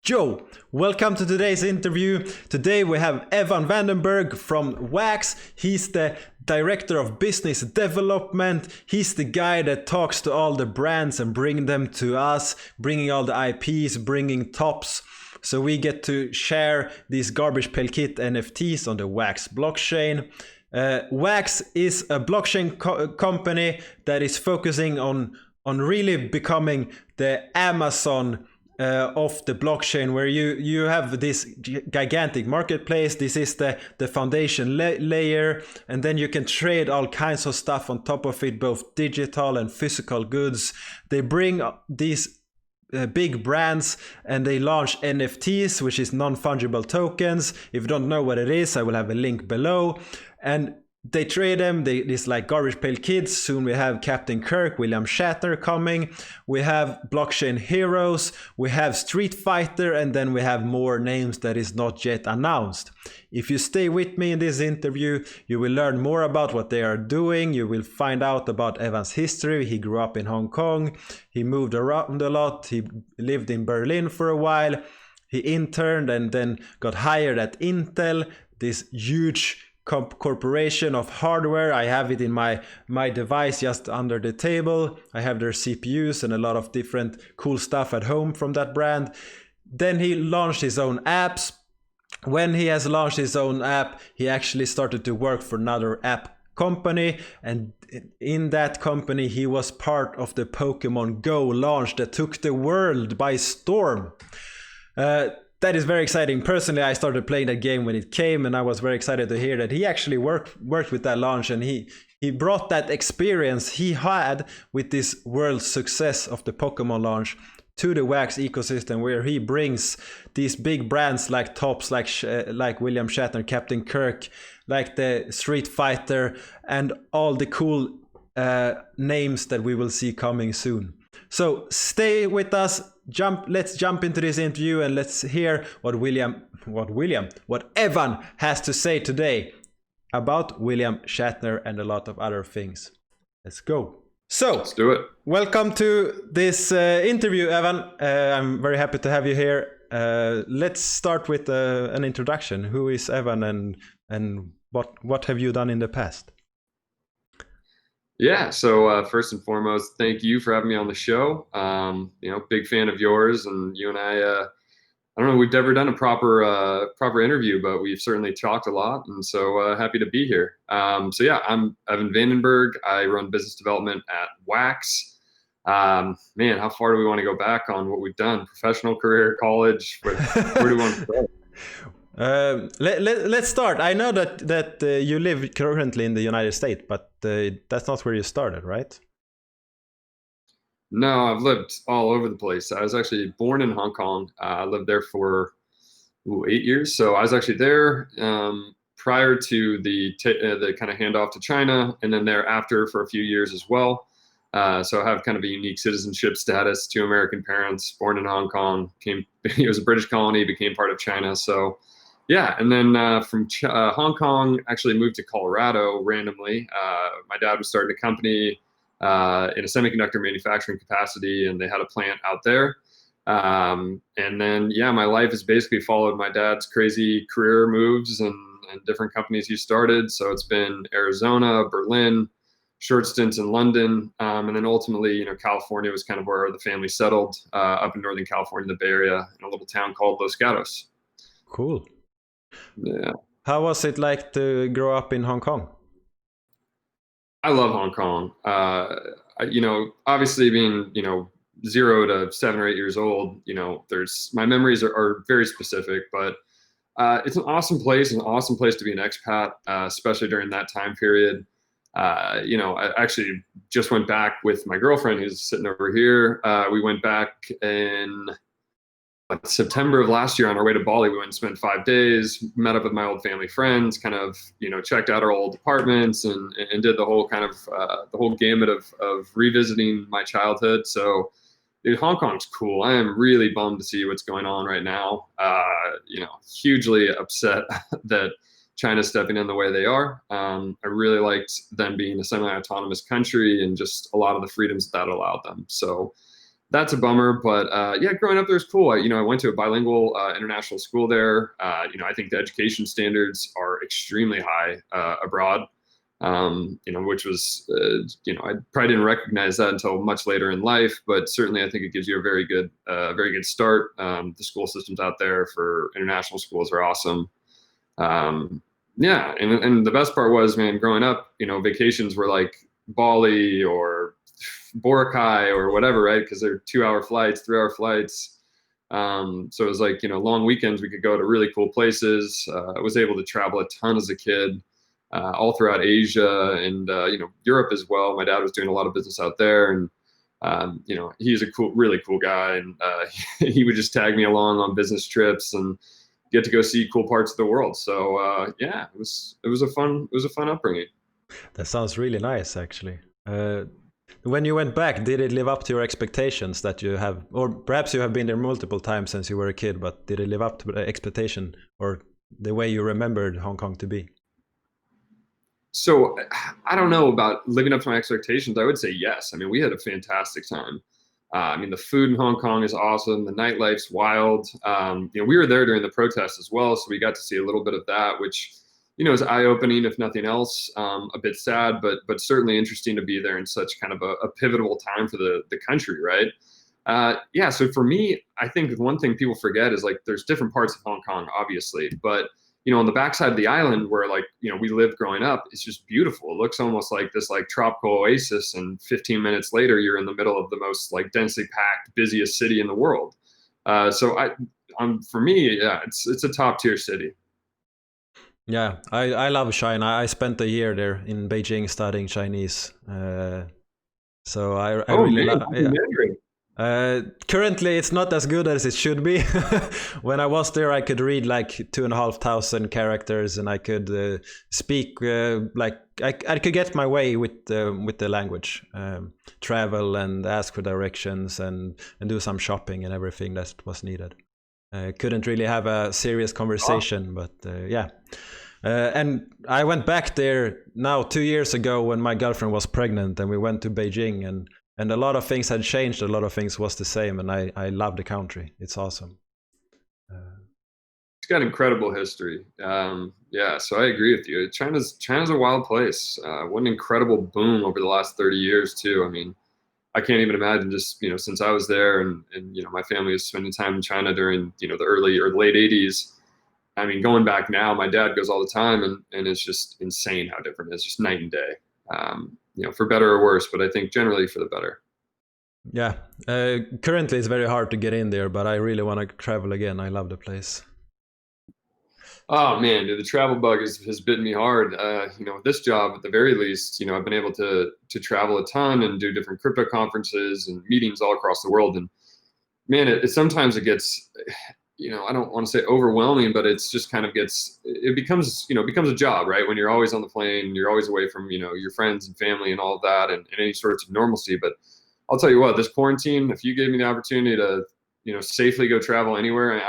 Joe, welcome to today's interview. Today we have Evan Vandenberg from Wax. He's the Director of Business Development. He's the guy that talks to all the brands and bring them to us, bringing all the IPs, bringing tops. So we get to share these Garbage Pail Kit NFTs on the Wax blockchain. Wax is a blockchain company that is focusing on really becoming the Amazon of the blockchain, where you have this gigantic marketplace. This is the foundation layer, and then you can trade all kinds of stuff on top of it, both digital and physical goods. They bring these big brands and they launch NFTs, which is non-fungible tokens. If you don't know what it is, I will have a link below. And they trade them. This like Garbage Pail Kids. Soon we have Captain Kirk, William Shatner coming. We have blockchain heroes. We have Street Fighter, and then we have more names that is not yet announced. If you stay with me in this interview, you will learn more about what they are doing. You will find out about Evan's history. He grew up in Hong Kong. He moved around a lot. He lived in Berlin for a while. He interned and then got hired at Intel, this huge corporation of hardware. I have it in my device just under the table. I have their CPUs and a lot of different cool stuff at home from that brand. Then he launched his own apps. When he has launched his own app, he actually started to work for another app company, and in that company he was part of the Pokemon Go launch that took the world by storm. That is very exciting. Personally, I started playing that game when it came, and I was very excited to hear that he actually worked with that launch, and he brought that experience he had with this world success of the Pokemon launch to the Wax ecosystem, where he brings these big brands like tops, like William Shatner, Captain Kirk, like the Street Fighter, and all the cool names that we will see coming soon. So stay with us. Let's jump into this interview and let's hear what Evan has to say today about William Shatner and a lot of other things. Let's go. So let's do it. Welcome to this interview, Evan. I'm very happy to have you here. Let's start with an introduction. Who is Evan, and what have you done in the past? Yeah, so first and foremost, thank you for having me on the show. Big fan of yours, and you and I don't know, we've never done a proper interview, but we've certainly talked a lot, and so happy to be here. So yeah, I'm Evan Vandenberg. I run business development at Wax. Man, how far do we want to go back on what we've done? Professional career, college, where do we want to start? Let's start. I know that you live currently in the United States, but that's not where you started, right? No, I've lived all over the place. I was actually born in Hong Kong. I lived there for 8 years. So I was actually there prior to the kind of handoff to China, and then thereafter for a few years as well. So I have kind of a unique citizenship status. 2 American parents, born in Hong Kong, it was a British colony, became part of China. So yeah, and then from Hong Kong, actually moved to Colorado randomly. My dad was starting a company in a semiconductor manufacturing capacity, and they had a plant out there. And then, yeah, my life has basically followed my dad's crazy career moves and different companies he started. So it's been Arizona, Berlin, short stints in London, and then ultimately, California was kind of where the family settled, up in Northern California, the Bay Area, in a little town called Los Gatos. Cool. Yeah. How was it like to grow up in Hong Kong? I love Hong Kong. Obviously being, 0 to 7 or 8 years old, my memories are very specific, but it's an awesome place to be an expat, especially during that time period. I actually just went back with my girlfriend who's sitting over here. We went back in September of last year on our way to Bali. We went and spent 5 days, met up with my old family friends, kind of, checked out our old apartments and did the whole kind of, the whole gamut of revisiting my childhood. So dude, Hong Kong's cool. I am really bummed to see what's going on right now. Hugely upset that China's stepping in the way they are. I really liked them being a semi-autonomous country and just a lot of the freedoms that allowed them. So that's a bummer. But yeah, growing up there is cool. I went to a bilingual international school there. I think the education standards are extremely high abroad. Which was, I probably didn't recognize that until much later in life, but certainly I think it gives you a very good start. The school systems out there for international schools are awesome. Um, yeah, and the best part was, man, growing up, vacations were like Bali or Boracay or whatever, right? Because they're 2 hour flights, 3 hour flights. So it was like, long weekends, we could go to really cool places. I was able to travel a ton as a kid, all throughout Asia and, Europe as well. My dad was doing a lot of business out there, and, he's a really cool guy. And he would just tag me along on business trips and get to go see cool parts of the world. So yeah, it was a fun upbringing. That sounds really nice, actually. When you went back, did it live up to your expectations that you have, or perhaps you have been there multiple times since you were a kid, but did it live up to the expectation or the way you remembered Hong Kong to be? So I don't know about living up to my expectations. I would say yes. I mean, we had a fantastic time. The food in Hong Kong is awesome. The nightlife's wild. We were there during the protests as well, so we got to see a little bit of that, which is eye-opening if nothing else. A bit sad, but certainly interesting to be there in such kind of a pivotal time for the country, right? Yeah. So for me, I think one thing people forget is like there's different parts of Hong Kong, obviously, but on the backside of the island where like we lived growing up, it's just beautiful. It looks almost like this like tropical oasis, and 15 minutes later you're in the middle of the most like densely packed, busiest city in the world. For me, yeah, it's a top tier city. Yeah, I love China. I spent a year there in Beijing studying Chinese. So I Oh really man, love. how's Yeah. Mandarin? Currently, it's not as good as it should be. When I was there, I could read like 2,500 characters, and I could speak like I could get my way with the language, travel and ask for directions, and do some shopping and everything that was needed. Couldn't really have a serious conversation, but yeah. And I went back there now 2 years ago when my girlfriend was pregnant, and we went to Beijing, and a lot of things had changed. A lot of things was the same, and I love the country. It's awesome. It's got incredible history. Yeah, so I agree with you. China's a wild place. What an incredible boom over the last 30 years too. I mean, I can't even imagine just since I was there, and my family was spending time in China during the early or late 80s. I mean, going back now, my dad goes all the time, and it's just insane how different it is, just night and day. For better or worse, but I think generally for the better. Yeah. Currently, it's very hard to get in there, but I really want to travel again. I love the place. Oh man, dude, the travel bug has bitten me hard. With this job, at the very least, I've been able to travel a ton and do different crypto conferences and meetings all across the world. And man, sometimes it gets, I don't want to say overwhelming, but it's just kind of it becomes a job, right? When you're always on the plane, you're always away from, your friends and family and all of that, and any sorts of normalcy. But I'll tell you what, this quarantine, if you gave me the opportunity to, safely go travel anywhere,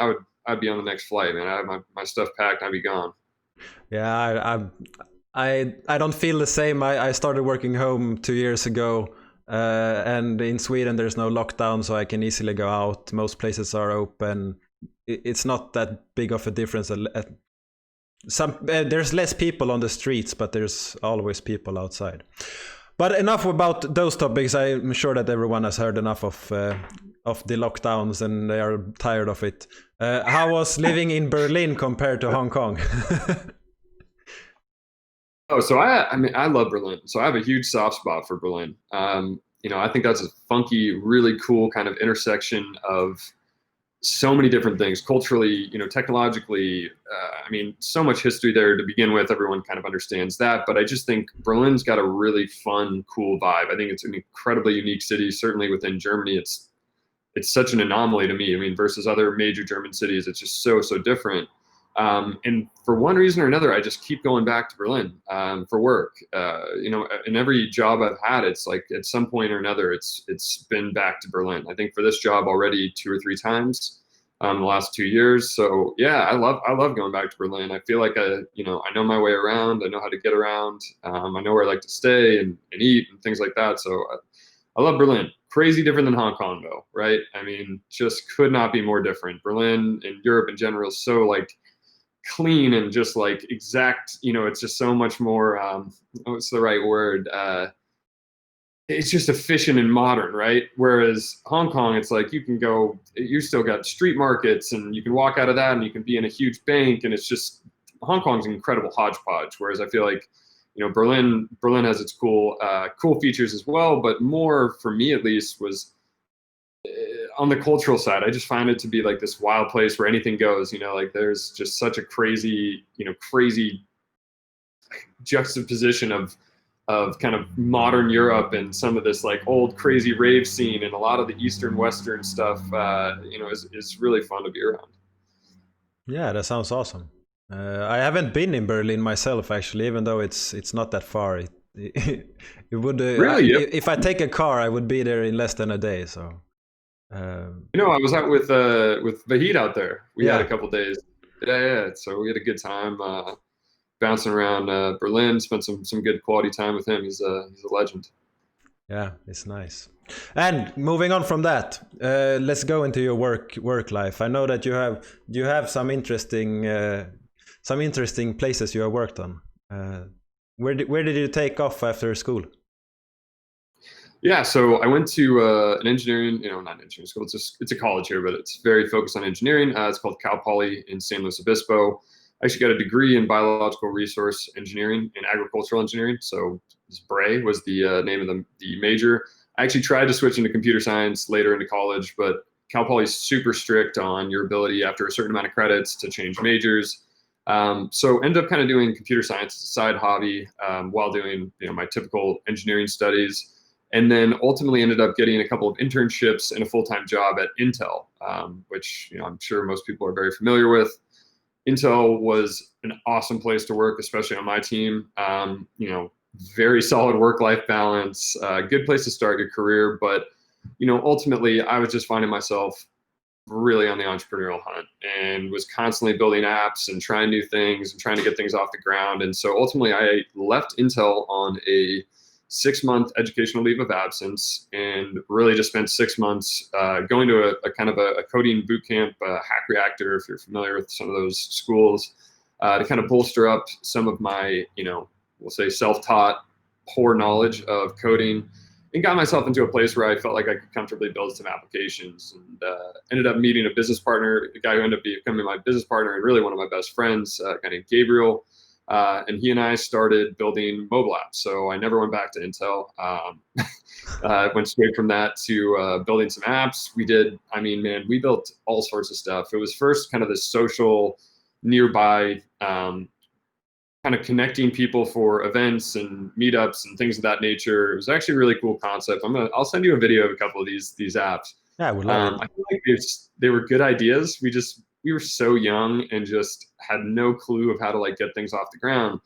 I'd be on the next flight, man. I have my stuff packed, I'd be gone. Yeah, I don't feel the same. I started working home 2 years ago, and in Sweden there's no lockdown, so I can easily go out. Most places are open. It's not that big of a difference. There's less people on the streets, but there's always people outside. But enough about those topics. I'm sure that everyone has heard enough of the lockdowns, and they are tired of it. How was living in Berlin compared to Hong Kong? Oh, so I love Berlin. So I have a huge soft spot for Berlin. I think that's a funky, really cool kind of intersection of so many different things culturally, technologically. So much history there to begin with. Everyone kind of understands that, but I just think Berlin's got a really fun, cool vibe. I think it's an incredibly unique city. Certainly within Germany, it's such an anomaly to me. I mean, versus other major German cities, it's just so different. And for one reason or another, I just keep going back to Berlin for work. In every job I've had, it's like at some point or another, it's been back to Berlin. I think for this job already 2 or 3 times the last 2 years. So yeah, I love going back to Berlin. I feel like I know my way around. I know how to get around. I know where I like to stay and eat and things like that. So I love Berlin. Crazy different than Hong Kong though, right? I mean, just could not be more different. Berlin and Europe in general is so like clean and just like exact, it's just so much more, what's the right word? It's just efficient and modern, right? Whereas Hong Kong, it's like you still got street markets and you can walk out of that and you can be in a huge bank, and it's just, Hong Kong's an incredible hodgepodge. Whereas I feel like, Berlin has its cool features as well, but more for me at least was on the cultural side. I just find it to be like this wild place where anything goes. Like there's just such a crazy juxtaposition of kind of modern Europe and some of this like old crazy rave scene, and a lot of the Eastern Western stuff, is really fun to be around. Yeah, that sounds awesome. I haven't been in Berlin myself, actually, even though it's not that far. It would Really? Yep. if I take a car, I would be there in less than a day. So I was out with Vahid out there. We had a yeah, couple days. Yeah. So we had a good time bouncing around Berlin. Spent some good quality time with him. He's a legend. yeah, it's nice. And moving on from that, let's go into your work life. I know that you have some interesting places you have worked on. Where did you take off after school? Yeah, so I went to an engineering, not engineering school. It's a college here, but it's very focused on engineering. It's called Cal Poly in San Luis Obispo. I actually got a degree in biological resource engineering and agricultural engineering. So BRE was the name of the major. I actually tried to switch into computer science later into college, but Cal Poly is super strict on your ability after a certain amount of credits to change majors. So ended up kind of doing computer science as a side hobby while doing my typical engineering studies. And then ultimately ended up getting a couple of internships and a full-time job at Intel, which I'm sure most people are very familiar with. Intel was an awesome place to work, especially on my team. Very solid work-life balance, good place to start your career. But ultimately, I was just finding myself really on the entrepreneurial hunt and was constantly building apps and trying new things and trying to get things off the ground. And so ultimately, I left Intel on a 6-month educational leave of absence and really just spent 6 months going to a kind of a coding boot camp, Hack Reactor, if you're familiar with some of those schools, to kind of bolster up some of my, we'll say self-taught poor knowledge of coding, and got myself into a place where I felt like I could comfortably build some applications, and ended up meeting a business partner, a guy who ended up becoming my business partner and really one of my best friends, a guy named Gabriel. And he and I started building mobile apps. So I never went back to Intel. I went straight from that to building some apps. We built all sorts of stuff. It was first kind of the social nearby, kind of connecting people for events and meetups and things of that nature. It was actually a really cool concept. I'll send you a video of a couple of these apps. Yeah, I would love it. I feel like they were good ideas. We were so young and just had no clue of how to like get things off the ground.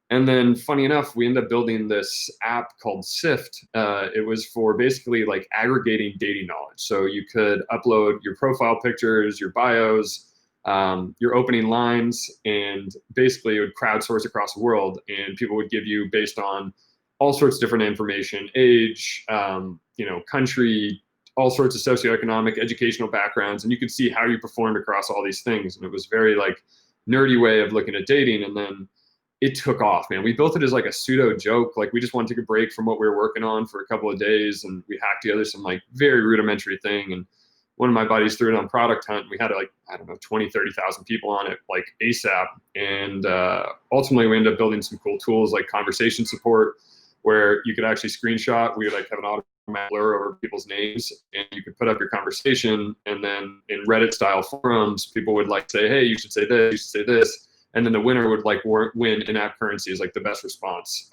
And then funny enough, we ended up building this app called Sift. It was for basically like aggregating dating knowledge. So you could upload your profile pictures, your bios, your opening lines, and basically it would crowdsource across the world, and people would give you, based on all sorts of different information, age, country, all sorts of socioeconomic, educational backgrounds, and you could see how you performed across all these things. And it was very like nerdy way of looking at dating. And then it took off, man. We built it as like a pseudo joke. Like we just wanted to take a break from what we were working on for a couple of days, and we hacked together some like very rudimentary thing. And one of my buddies threw it on Product Hunt. We had like, 20, 30,000 people on it like ASAP. And ultimately we ended up building some cool tools like conversation support, where you could actually screenshot. We would like have an automatic blur over people's names, and you could put up your conversation. And then in Reddit style forums, people would like say, hey, you should say this, you should say this. And then the winner would like win in-app currency as like the best response.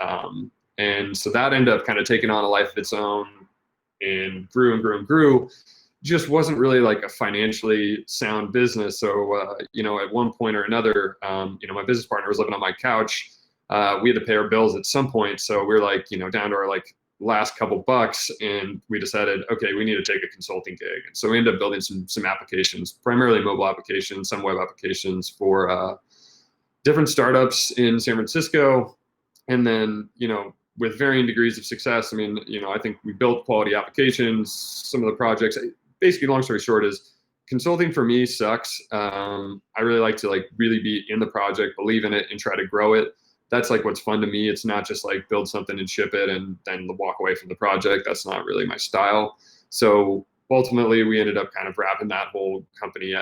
And so that ended up kind of taking on a life of its own and grew and grew and grew. Just wasn't really like a financially sound business. So, at one point or another, my business partner was living on my couch. We had to pay our bills at some point. So we were like, down to our like last couple bucks, and we decided, okay, we need to take a consulting gig. And so we ended up building some applications, primarily mobile applications, some web applications for different startups in San Francisco. And then, with varying degrees of success. I mean, I think we built quality applications. Some of the projects, basically, long story short, is consulting for me sucks. I really like to really be in the project, believe in it, and try to grow it. That's like what's fun to me. It's not just like build something and ship it and then walk away from the project. That's not really my style. So ultimately, we ended up kind of wrapping that whole company,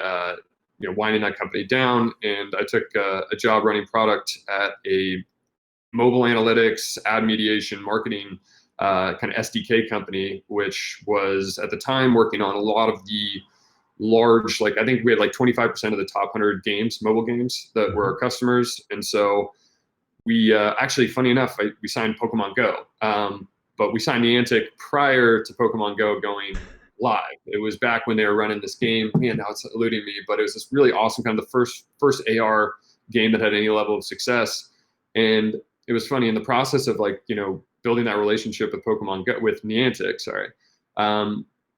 winding that company down. And I took a job running product at a mobile analytics, ad mediation, marketing kind of SDK company, which was at the time working on a lot of the large, I think we had 25% of the top 100 games, mobile games, that were our customers. And so we actually, funny enough, we signed Pokemon Go, but we signed Niantic prior to Pokemon Go going live. It was back when they were running this game. Man, now it's eluding me, but it was this really awesome kind of the first AR game that had any level of success. And it was funny in the process of building that relationship with Pokemon Go, with Niantic,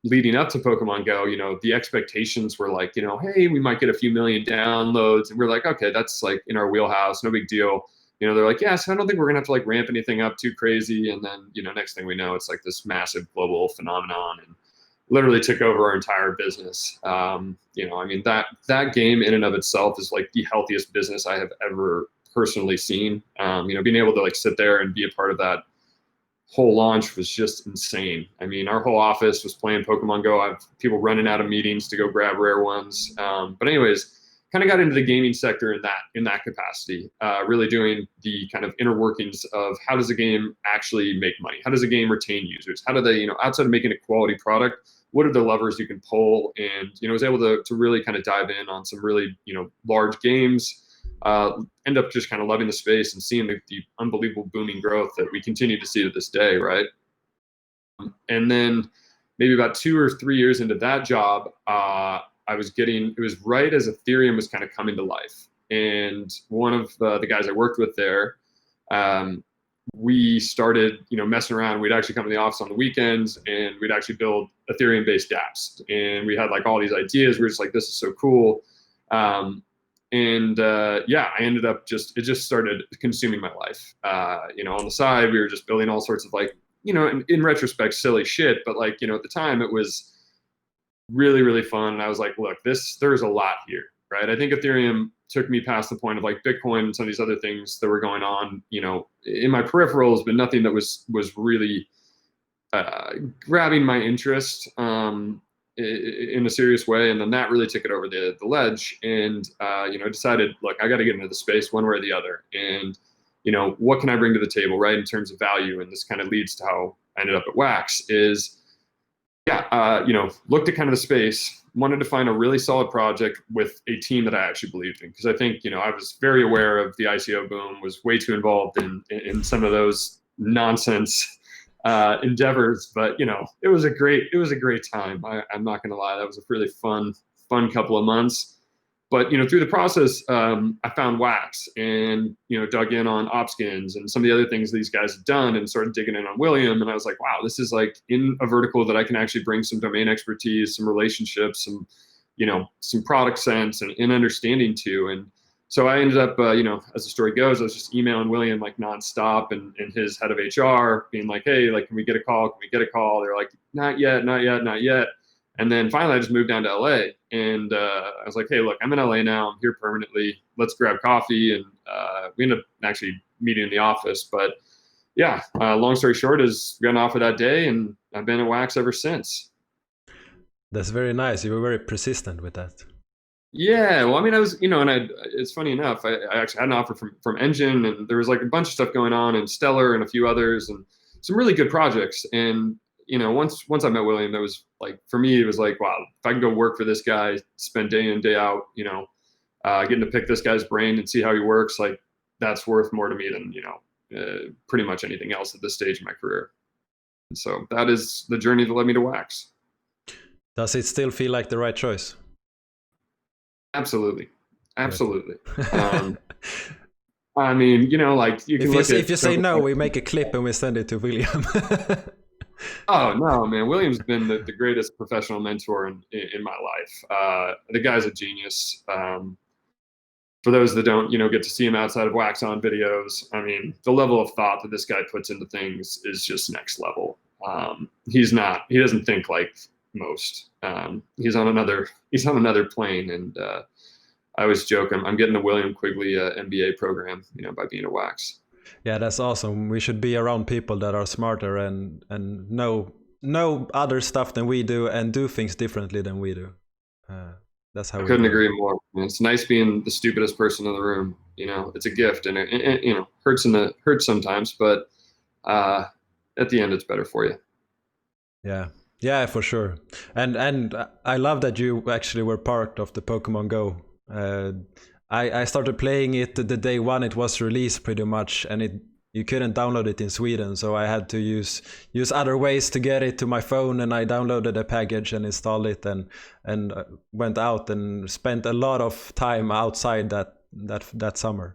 leading up to Pokemon Go, the expectations were hey, we might get a few million downloads, and we're like, okay, that's in our wheelhouse, no big deal. They're like, yeah, so I don't think we're gonna have to ramp anything up too crazy. And then, next thing we know, it's this massive global phenomenon and literally took over our entire business. I mean, that game in and of itself is the healthiest business I have ever personally seen. Being able to sit there and be a part of that whole launch was just insane. I mean, our whole office was playing Pokemon Go. I have people running out of meetings to go grab rare ones. But anyways, kind of got into the gaming sector in that capacity, really doing the kind of inner workings of how does a game actually make money? How does a game retain users? How do they, outside of making a quality product, what are the levers you can pull? And, was able to really kind of dive in on some really, large games, end up just kind of loving the space and seeing the unbelievable booming growth that we continue to see to this day, right? And then maybe about 2 or 3 years into that job, it was right as Ethereum was kind of coming to life. And one of the guys I worked with there, we started, messing around. We'd actually come to the office on the weekends and we'd actually build Ethereum-based apps. And we had all these ideas. We were just this is so cool. I ended up it just started consuming my life. On the side, we were just building all sorts of in retrospect, silly shit. But at the time it was really, really fun. And I was like, look, there's a lot here, right? I think Ethereum took me past the point of Bitcoin and some of these other things that were going on, in my peripherals, but nothing that was really grabbing my interest in a serious way. And then that really took it over the ledge. And, decided, look, I got to get into the space one way or the other. And, what can I bring to the table, right, in terms of value? And this kind of leads to how I ended up at Wax is, looked at kind of the space, wanted to find a really solid project with a team that I actually believed in. Because I think, I was very aware of the ICO boom, was way too involved in some of those nonsense endeavors. But, it was a great time. I'm not going to lie. That was a really fun couple of months. But, through the process, I found Wax and, dug in on Opskins and some of the other things these guys had done and started digging in on William. And I was like, wow, this is in a vertical that I can actually bring some domain expertise, some relationships, some, some product sense and understanding to. And so I ended up, as the story goes, I was just emailing William nonstop and his head of HR being like, hey, can we get a call? Can we get a call? They're like, not yet. And then finally, I just moved down to LA, and I was like, "Hey, look, I'm in LA now. I'm here permanently. Let's grab coffee." And we ended up actually meeting in the office. But yeah, long story short is we got an offer that day, and I've been at Wax ever since. That's very nice. You were very persistent with that. Yeah, well, I mean, I was, and it's funny enough, I actually had an offer from Engine, and there was a bunch of stuff going on, and Stellar, and a few others, and some really good projects, and. Once I met William, that was for me, it was wow, if I can go work for this guy, spend day in, day out, getting to pick this guy's brain and see how he works, that's worth more to me than, pretty much anything else at this stage in my career. And so that is the journey that led me to Wax. Does it still feel like the right choice? Absolutely. I mean, you can look at. If you say no, we make a clip and we send it to William. Oh no, man! William's been the greatest professional mentor in my life. The guy's a genius. for those that don't, get to see him outside of Wax On videos, I mean, the level of thought that this guy puts into things is just next level. He doesn't think like most. He's on another plane. And I always joke, I'm getting the William Quigley MBA program, by being a Wax. Yeah, that's awesome. We should be around people that are smarter and know other stuff than we do and do things differently than we do. That's how I couldn't agree more. It's nice being the stupidest person in the room. It's a gift, and it hurts sometimes, but at the end, it's better for you. Yeah, for sure. And I love that you actually were part of the Pokemon Go. I started playing it the day one it was released, pretty much, and you couldn't download it in Sweden, so I had to use other ways to get it to my phone, and I downloaded a package and installed it, and went out and spent a lot of time outside that summer.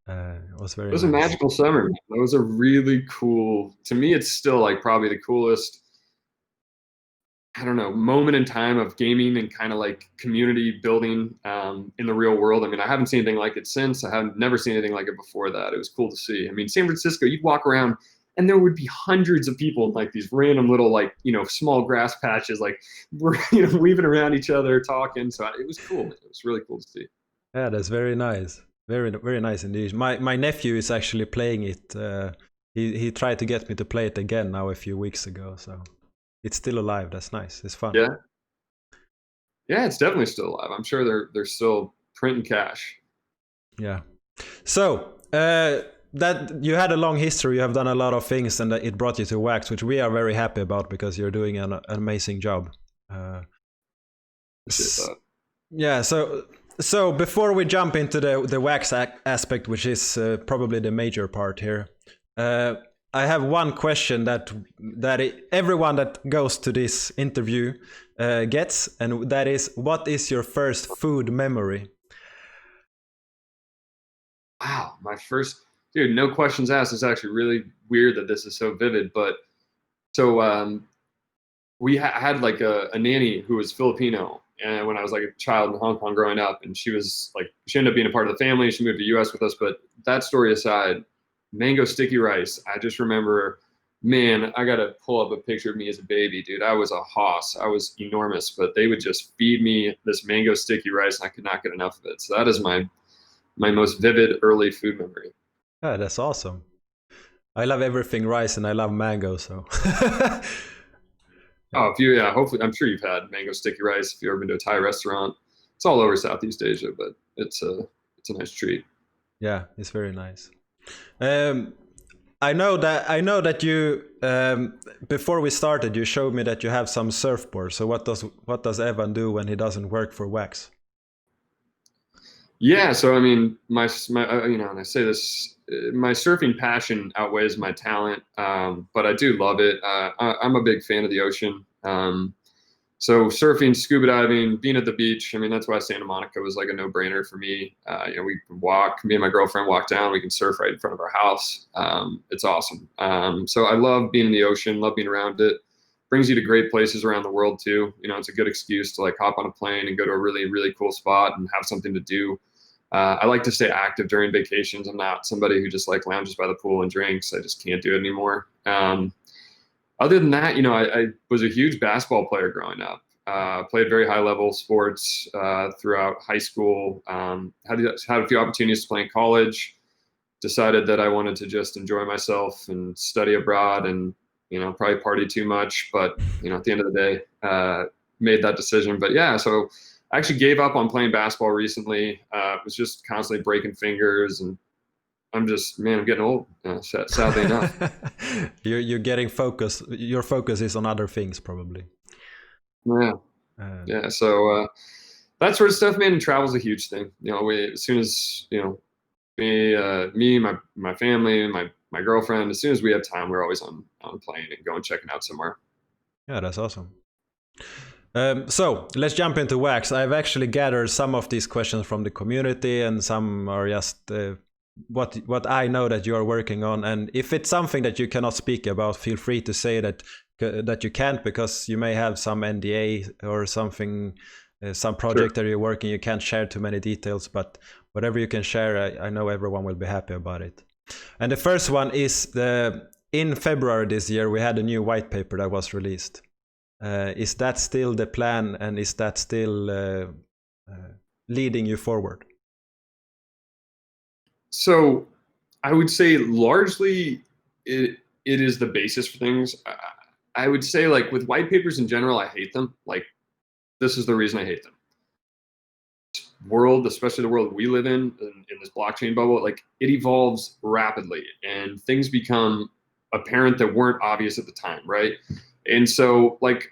It was very. It was nice. A magical summer. It was a really cool. To me, it's still like probably the coolest, I don't know, moment in time of gaming and kind of like community building in the real world. I mean, I haven't seen anything like it since. I haven't never seen anything like it before that. It was cool to see. I mean, San Francisco, you'd walk around and there would be hundreds of people in like these random little like, small grass patches, like we're, weaving around each other, talking. So it was cool. It was really cool to see. Yeah, that's very nice. Very, very nice indeed. My nephew is actually playing it. He tried to get me to play it again now a few weeks ago. So it's still alive. That's nice. It's fun. Yeah, it's definitely still alive. I'm sure they're still printing cash. Yeah. So that you had a long history. You have done a lot of things, and it brought you to Wax, which we are very happy about because you're doing an amazing job. Yeah. So before we jump into the Wax aspect, which is probably the major part here. I have one question that everyone that goes to this interview gets, and that is, what is your first food memory? Wow, my first, dude, no questions asked. It's actually really weird that this is so vivid, but so we had like a nanny who was Filipino, and when I was like a child in Hong Kong growing up, and she ended up being a part of the family. She moved to the US with us, but that story aside, mango sticky rice. I just remember, man, I got to pull up a picture of me as a baby, dude. I was a hoss. I was enormous, but they would just feed me this mango sticky rice, and I could not get enough of it. So that is my most vivid early food memory. Yeah, that's awesome. I love everything rice, and I love mango, so. Oh, hopefully, I'm sure you've had mango sticky rice if you've ever been to a Thai restaurant. It's all over Southeast Asia, but it's a nice treat. Yeah, it's very nice. I know that you before we started, you showed me that you have some surfboards. So what does Evan do when he doesn't work for Wax? Yeah, so I mean, my and I say this, my surfing passion outweighs my talent, but I do love it. I'm a big fan of the ocean. So surfing, scuba diving, being at the beach, I mean, that's why Santa Monica was like a no-brainer for me. We can me and my girlfriend walk down, we can surf right in front of our house. It's awesome. So I love being in the ocean, love being around it. Brings you to great places around the world too. It's a good excuse to like hop on a plane and go to a really, really cool spot and have something to do. I like to stay active during vacations. I'm not somebody who just like lounges by the pool and drinks. I just can't do it anymore. Other than that, I was a huge basketball player growing up. Played very high level sports throughout high school. Had a few opportunities to play in college. Decided that I wanted to just enjoy myself and study abroad, and probably party too much. But at the end of the day, made that decision. But yeah, so I actually gave up on playing basketball recently. Was just constantly breaking fingers, and I'm getting old, sadly enough. You're getting focused. Your focus is on other things, probably. Yeah. So that sort of stuff, man. And travel's a huge thing. As soon as me, my family, my girlfriend, as soon as we have time, we're always on a plane and going checking out somewhere. Yeah, that's awesome. So let's jump into Wax. I've actually gathered some of these questions from the community, and some are just what I know that you are working on. And if it's something that you cannot speak about, feel free to say that you can't, because you may have some NDA or something, some project that you're working. You can't share too many details. But whatever you can share, I know everyone will be happy about it. And the first one is in February this year, we had a new white paper that was released. Is that still the plan, and is that still leading you forward? So I would say largely it is the basis for things. I would say, like, with white papers in general, I hate them. Like, this is the reason I hate them. World, especially the world we live in this blockchain bubble, like, it evolves rapidly and things become apparent that weren't obvious at the time, right? And so, like,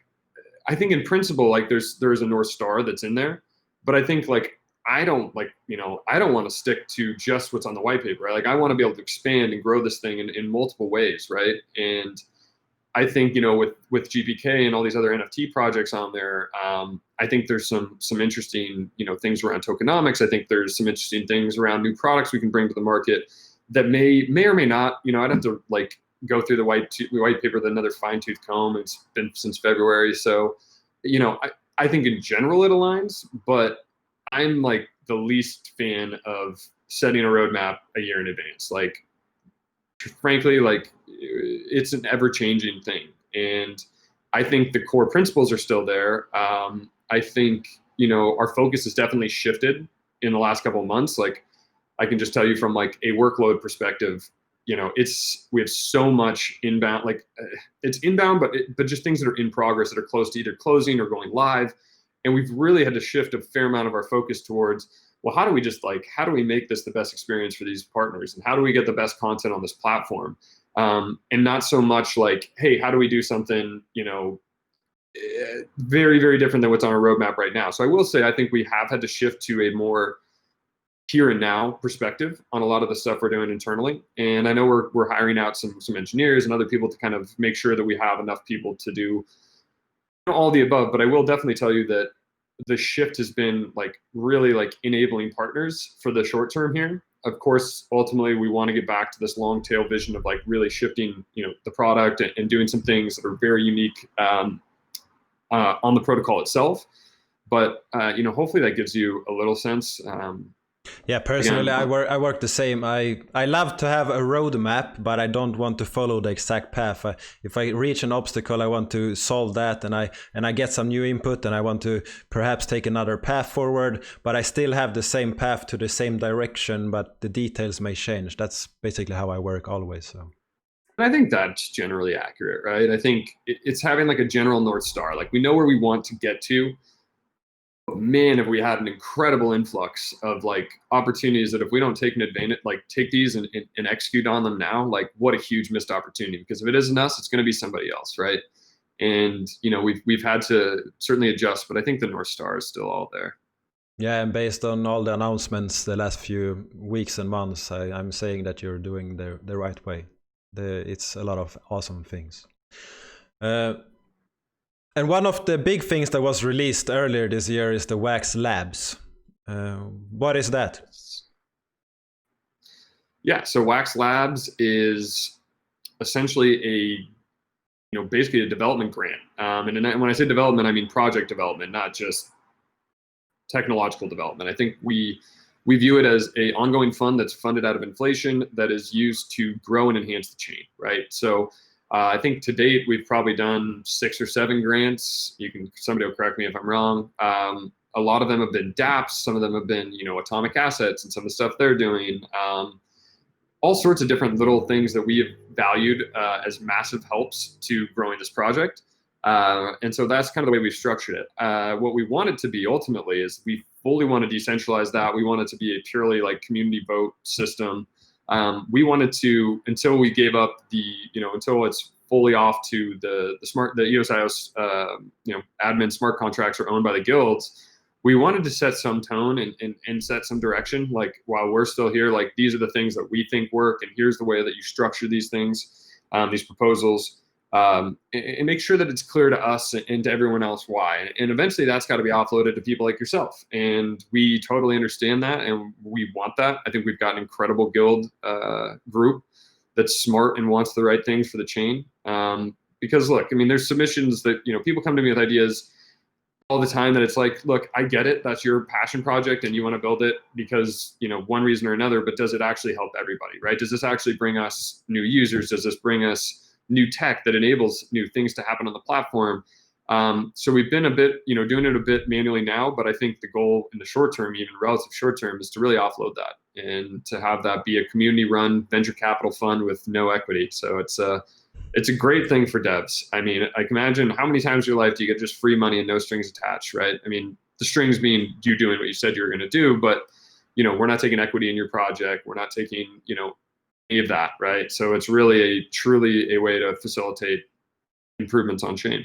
I think in principle, like, there's a North Star that's in there, but I think, like, I don't want to stick to just what's on the white paper, right? Like, I want to be able to expand and grow this thing in multiple ways, right? And I think, with GPK and all these other NFT projects on there, I think there's some interesting, things around tokenomics. I think there's some interesting things around new products we can bring to the market that may or may not, I'd have to, like, go through the white paper with another fine tooth comb. It's been since February. So, I think in general it aligns, but I'm, like, the least fan of setting a roadmap a year in advance. Like, frankly, like, it's an ever-changing thing, and I think the core principles are still there. I think, our focus has definitely shifted in the last couple of months. Like, I can just tell you from, like, a workload perspective, we have so much inbound, like, it's inbound, but just things that are in progress that are close to either closing or going live. And we've really had to shift a fair amount of our focus towards, well, how do we make this the best experience for these partners? And how do we get the best content on this platform? And not so much like, hey, how do we do something, very, very different than what's on our roadmap right now? So I will say, I think we have had to shift to a more here and now perspective on a lot of the stuff we're doing internally. And I know we're hiring out some engineers and other people to kind of make sure that we have enough people to do all the above. But I will definitely tell you that the shift has been, like, really, like, enabling partners for the short term here. Of course, ultimately, we want to get back to this long tail vision of, like, really shifting, the product and doing some things that are very unique on the protocol itself. But hopefully that gives you a little sense. Yeah, personally, Again, I work the same. I love to have a roadmap, but I don't want to follow the exact path. If I reach an obstacle, I want to solve that, and I get some new input, and I want to perhaps take another path forward. But I still have the same path to the same direction, but the details may change. That's basically how I work always. So. I think that's generally accurate, right? I think it's having, like, a general North Star. Like, we know where we want to get to. Man, have we had an incredible influx of, like, opportunities that if we don't take an advantage, like, take these and execute on them now, like, what a huge missed opportunity. Because if it isn't us, it's going to be somebody else, right? And we've had to certainly adjust, but I think the North Star is still all there. Yeah, and based on all the announcements the last few weeks and months, I'm saying that you're doing the right way. It's a lot of awesome things. And one of the big things that was released earlier this year is the Wax Labs. What is that? Yeah, so Wax Labs is essentially basically a development grant. And when I say development, I mean project development, not just technological development. I think we view it as an ongoing fund that's funded out of inflation that is used to grow and enhance the chain, right? So I think to date, we've probably done 6 or 7 grants. Somebody will correct me if I'm wrong. A lot of them have been dApps. Some of them have been, atomic assets and some of the stuff they're doing. All sorts of different little things that we have valued as massive helps to growing this project. And so that's kind of the way we've structured it. What we want it to be ultimately is we fully want to decentralize that. We want it to be a purely, like, community vote system. We wanted to, until we gave up until it's fully off to the EOSIOS, admin smart contracts are owned by the guilds. We wanted to set some tone and set some direction. Like, while we're still here, like, these are the things that we think work, and here's the way that you structure these things, these proposals, and make sure that it's clear to us and to everyone else why. And eventually that's got to be offloaded to people like yourself. And we totally understand that, and we want that. I think we've got an incredible guild group that's smart and wants the right things for the chain. Because look, I mean, there's submissions that, people come to me with ideas. all the time that it's like, look, I get it. That's your passion project and you want to build it because, one reason or another, but does it actually help everybody, right? Does this actually bring us new users? Does this bring us new tech that enables new things to happen on the platform? So we've been a bit, doing it a bit manually now, but I think the goal in the short term, even relative short term, is to really offload that and to have that be a community run venture capital fund with no equity. So it's a great thing for devs. I mean, I can imagine how many times in your life do you get just free money and no strings attached, right? I mean, the strings being you doing what you said you were going to do, but we're not taking equity in your project. We're not taking, any of that, right? So it's really truly a way to facilitate improvements on chain.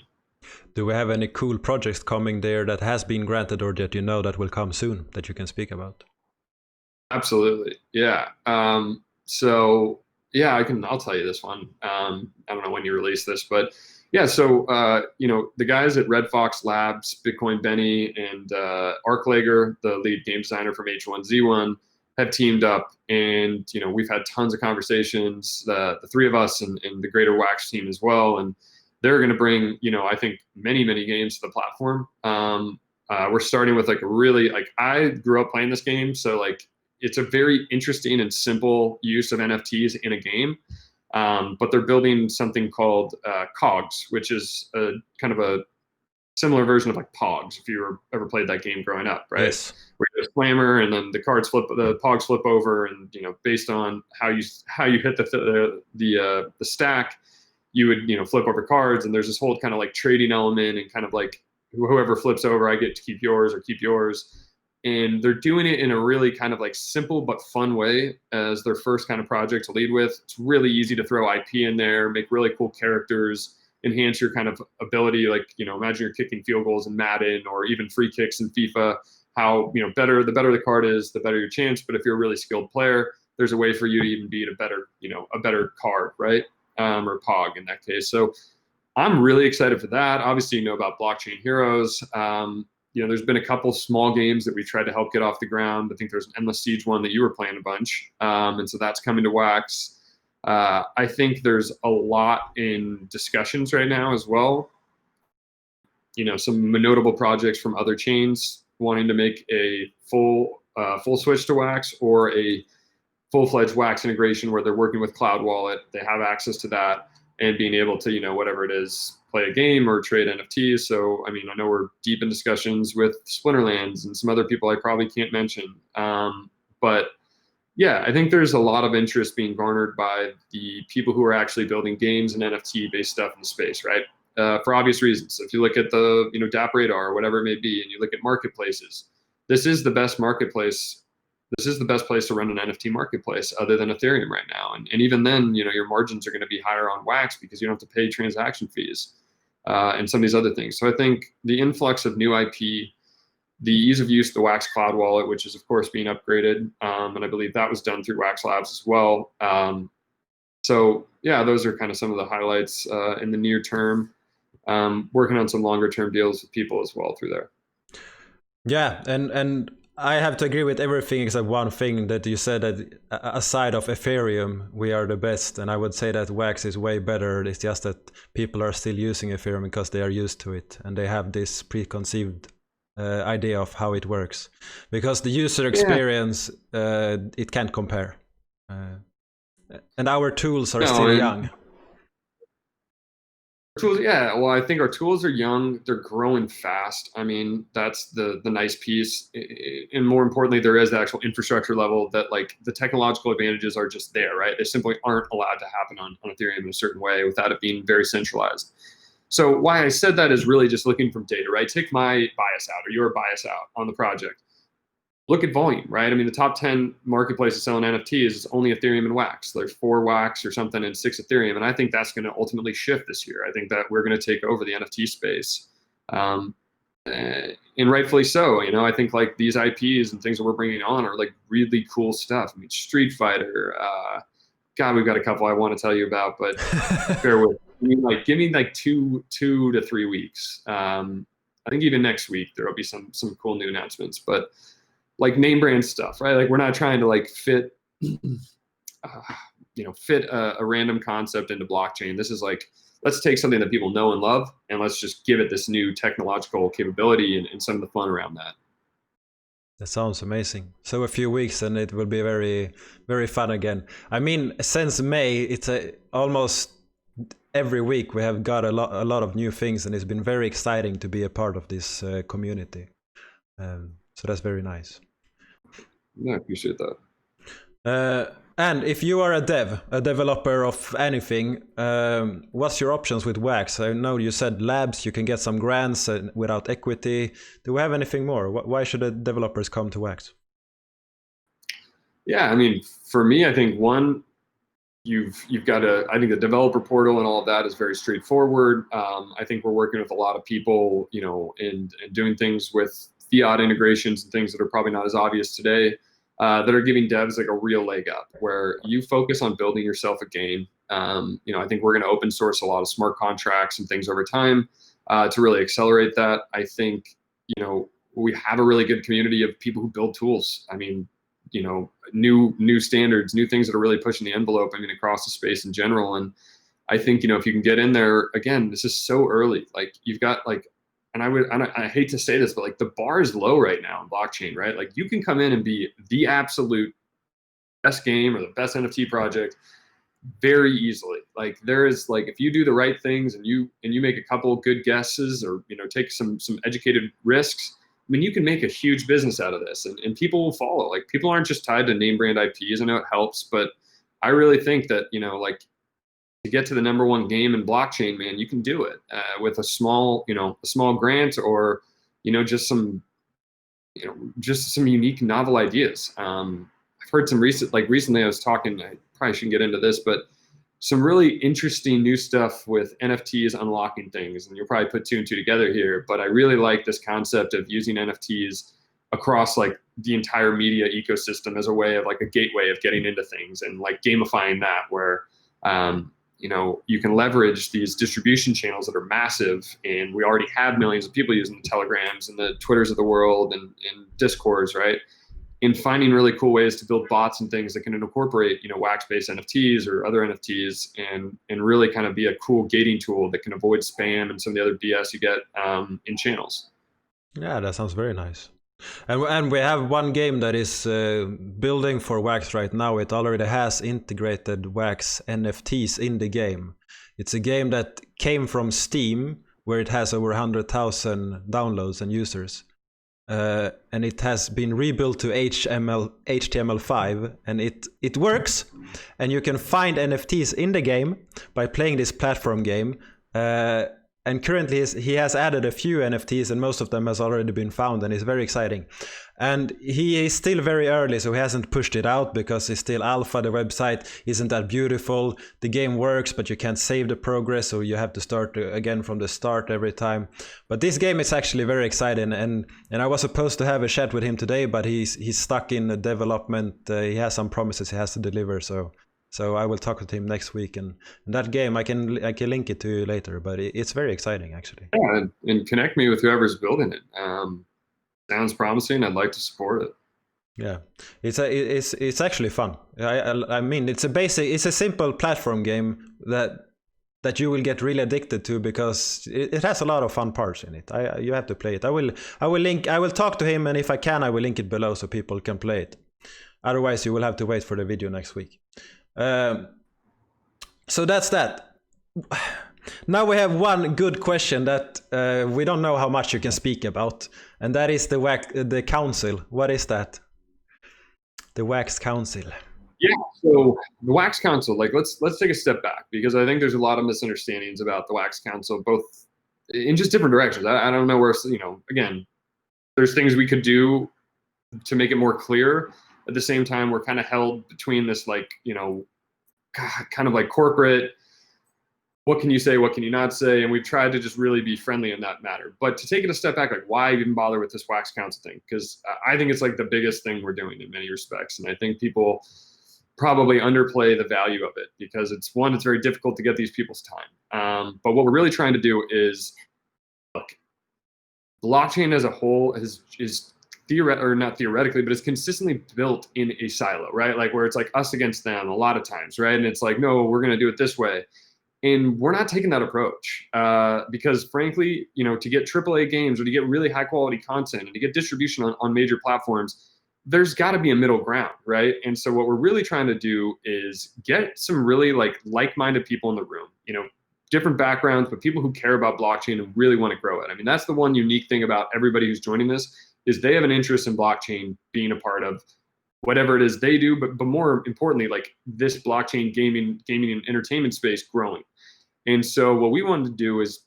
Do we have any cool projects coming there that has been granted or that that will come soon that you can speak about? Absolutely, yeah. So yeah, I'll tell you this one. I don't know when you release this, but yeah. So the guys at Red Fox Labs, Bitcoin Benny, and Arklager, the lead game designer from H1Z1, have teamed up, and we've had tons of conversations. The three of us and the greater Wax team as well, and they're going to bring I think many games to the platform. We're starting with like a really I grew up playing this game, so it's a very interesting and simple use of NFTs in a game. But they're building something called Cogs, which is a kind of a similar version of like Pogs, if you ever played that game growing up, right? Yes. Where there's Slammer and then the Pogs flip over, and based on how you hit the stack, you would flip over cards, and there's this whole kind of like trading element, and kind of like whoever flips over, I get to keep yours or keep yours. And they're doing it in a really kind of like simple but fun way as their first kind of project to lead with. It's really easy to throw IP in there, make really cool characters, enhance your kind of ability. Imagine you're kicking field goals in Madden or even free kicks in FIFA. How the better the card is, the better your chance. But if you're a really skilled player, there's a way for you to even beat a better card, right? Or POG in that case. So I'm really excited for that. Obviously, about Blockchain Heroes. There's been a couple small games that we tried to help get off the ground. I think there's an Endless Siege one that you were playing a bunch. And so that's coming to Wax. I think there's a lot in discussions right now as well. Some notable projects from other chains wanting to make a full switch to Wax, or a full-fledged Wax integration where they're working with Cloud Wallet. They have access to that and being able to, whatever it is, play a game or trade NFTs. So, I know we're deep in discussions with Splinterlands and some other people I probably can't mention. But yeah, I think there's a lot of interest being garnered by the people who are actually building games and NFT-based stuff in the space, right? For obvious reasons. If you look at the, DApp Radar or whatever it may be, and you look at marketplaces, this is the best marketplace. This is the best place to run an NFT marketplace other than Ethereum right now. And even then, your margins are going to be higher on Wax because you don't have to pay transaction fees and some of these other things. So I think the influx of new IP, the ease of use of the Wax Cloud Wallet, which is of course being upgraded, and I believe that was done through Wax Labs as well. So yeah, those are kind of some of the highlights in the near term. Working on some longer term deals with people as well through there. Yeah, and I have to agree with everything except one thing that you said, that aside of Ethereum, we are the best. And I would say that Wax is way better. It's just that people are still using Ethereum because they are used to it and they have this preconceived idea of how it works. Because the user experience, it can't compare. And our tools are still young. Tools, yeah. Well, I think our tools are young. They're growing fast. That's the nice piece. And more importantly, there is the actual infrastructure level that the technological advantages are just there, right? They simply aren't allowed to happen on Ethereum in a certain way without it being very centralized. So why I said that is really just looking from data, right? Take my bias out or your bias out on the project. Look at volume, right? The top 10 marketplaces selling NFTs is only Ethereum and Wax. There's 4 Wax or something and 6 Ethereum. And I think that's going to ultimately shift this year. I think that we're going to take over the NFT space. And rightfully so. I think these IPs and things that we're bringing on are really cool stuff. Street Fighter, God, we've got a couple I want to tell you about, but bear with me. Give me 2 to 3 weeks. I think even next week, there'll be some cool new announcements, but name brand stuff, right? We're not trying to fit, fit a random concept into blockchain. This is let's take something that people know and love, and let's just give it this new technological capability and some of the fun around that. That sounds amazing. So a few weeks and it will be very, very fun again. I mean, since May, it's almost every week we have got a lot of new things, and it's been very exciting to be a part of this community. So that's very nice. Yeah, I appreciate that. And if you are a developer of anything, what's your options with Wax? I know you said labs, you can get some grants without equity. Do we have anything more? Why should the developers come to Wax? Yeah, I mean, for me, I think one, you've got I think the developer portal and all of that is very straightforward. I think we're working with a lot of people, and doing things with fiat integrations and things that are probably not as obvious today, that are giving devs like a real leg up, where you focus on building yourself a game. I think we're going to open source a lot of smart contracts and things over time, to really accelerate that. I think, we have a really good community of people who build tools. I mean, new standards, new things that are really pushing the envelope, across the space in general. And I think, if you can get in there, again, this is so early, like you've got and I hate to say this, but like the bar is low right now in blockchain, right? Like you can come in and be the absolute best game or the best NFT project very easily. Like there is, like, if you do the right things and you make a couple of good guesses, or, take some educated risks, you can make a huge business out of this, and people will follow. Like people aren't just tied to name brand IPs. I know it helps, but I really think that, like, to get to the #1 game in blockchain, man, you can do it with a small grant, or, just some unique, novel ideas. I've heard some recently I was talking, I probably shouldn't get into this, but some really interesting new stuff with NFTs unlocking things, and you'll probably put 2 and 2 together here. But I really like this concept of using NFTs across like the entire media ecosystem as a way of like a gateway of getting into things, and like gamifying that, where you can leverage these distribution channels that are massive, and we already have millions of people using the Telegrams and the Twitters of the world and Discords, right? In finding really cool ways to build bots and things that can incorporate, wax-based NFTs or other NFTs, and really kind of be a cool gating tool that can avoid spam and some of the other BS you get in channels. Yeah, that sounds very nice. And we have one game that is building for Wax right now. It already has integrated Wax NFTs in the game. It's a game that came from Steam, where it has over 100,000 downloads and users. And it has been rebuilt to HTML5, and it works. And you can find NFTs in the game by playing this platform game. And currently he has added a few NFTs, and most of them has already been found, and it's very exciting. And he is still very early, so he hasn't pushed it out because it's still alpha. The website isn't that beautiful. The game works, but you can't save the progress, so you have to start again from the start every time. But this game is actually very exciting, and I was supposed to have a chat with him today, but he's stuck in the development. He has some promises he has to deliver, so I will talk with him next week. And that game, I can link it to you later, but it's very exciting, actually. Yeah, and connect me with whoever's building it. Sounds promising. I'd like to support it. Yeah, it's actually fun. I mean, it's a simple platform game that you will get really addicted to, because it has a lot of fun parts in it. You have to play it. I will talk to him, and if I can, I will link it below so people can play it. Otherwise, you will have to wait for the video next week. So that's that. Now we have one good question that we don't know how much you can speak about, and that is the council. What is that? The Wax Council. Yeah, so the Wax Council, like let's take a step back, because I think there's a lot of misunderstandings about the Wax Council, both in just different directions. I don't know where, again, there's things we could do to make it more clear. At the same time, we're kind of held between this, kind of like corporate, what can you say, what can you not say? And we've tried to just really be friendly in that matter. But to take it a step back, like, why even bother with this Wax Council thing? Because I think it's like the biggest thing we're doing in many respects. And I think people probably underplay the value of it, because it's very difficult to get these people's time. But what we're really trying to do is, look, blockchain as a whole is not theoretically, but it's consistently built in a silo, right? Like where it's like us against them a lot of times, right? And it's like, no, we're going to do it this way. And we're not taking that approach because frankly, to get AAA games or to get really high quality content and to get distribution on major platforms, there's got to be a middle ground, right? And so what we're really trying to do is get some really like-minded people in the room, different backgrounds, but people who care about blockchain and really want to grow it. I mean, that's the one unique thing about everybody who's joining this is they have an interest in blockchain being a part of whatever it is they do, but more importantly, like this blockchain gaming and entertainment space growing. And so what we wanted to do is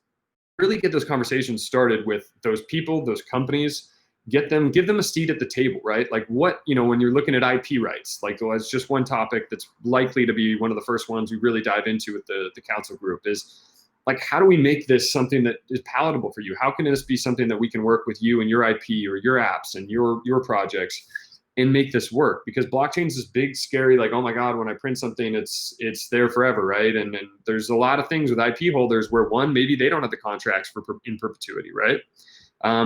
really get those conversations started with those people, those companies, give them a seat at the table, right? Like what, when you're looking at IP rights, like that's just one topic that's likely to be one of the first ones we really dive into with the council group is like, how do we make this something that is palatable for you? How can this be something that we can work with you and your IP or your apps and your projects and make this work? Because blockchain is this big, scary, like, oh my God, when I print something, it's there forever, right? And there's a lot of things with IP holders where one, maybe they don't have the contracts in perpetuity, right?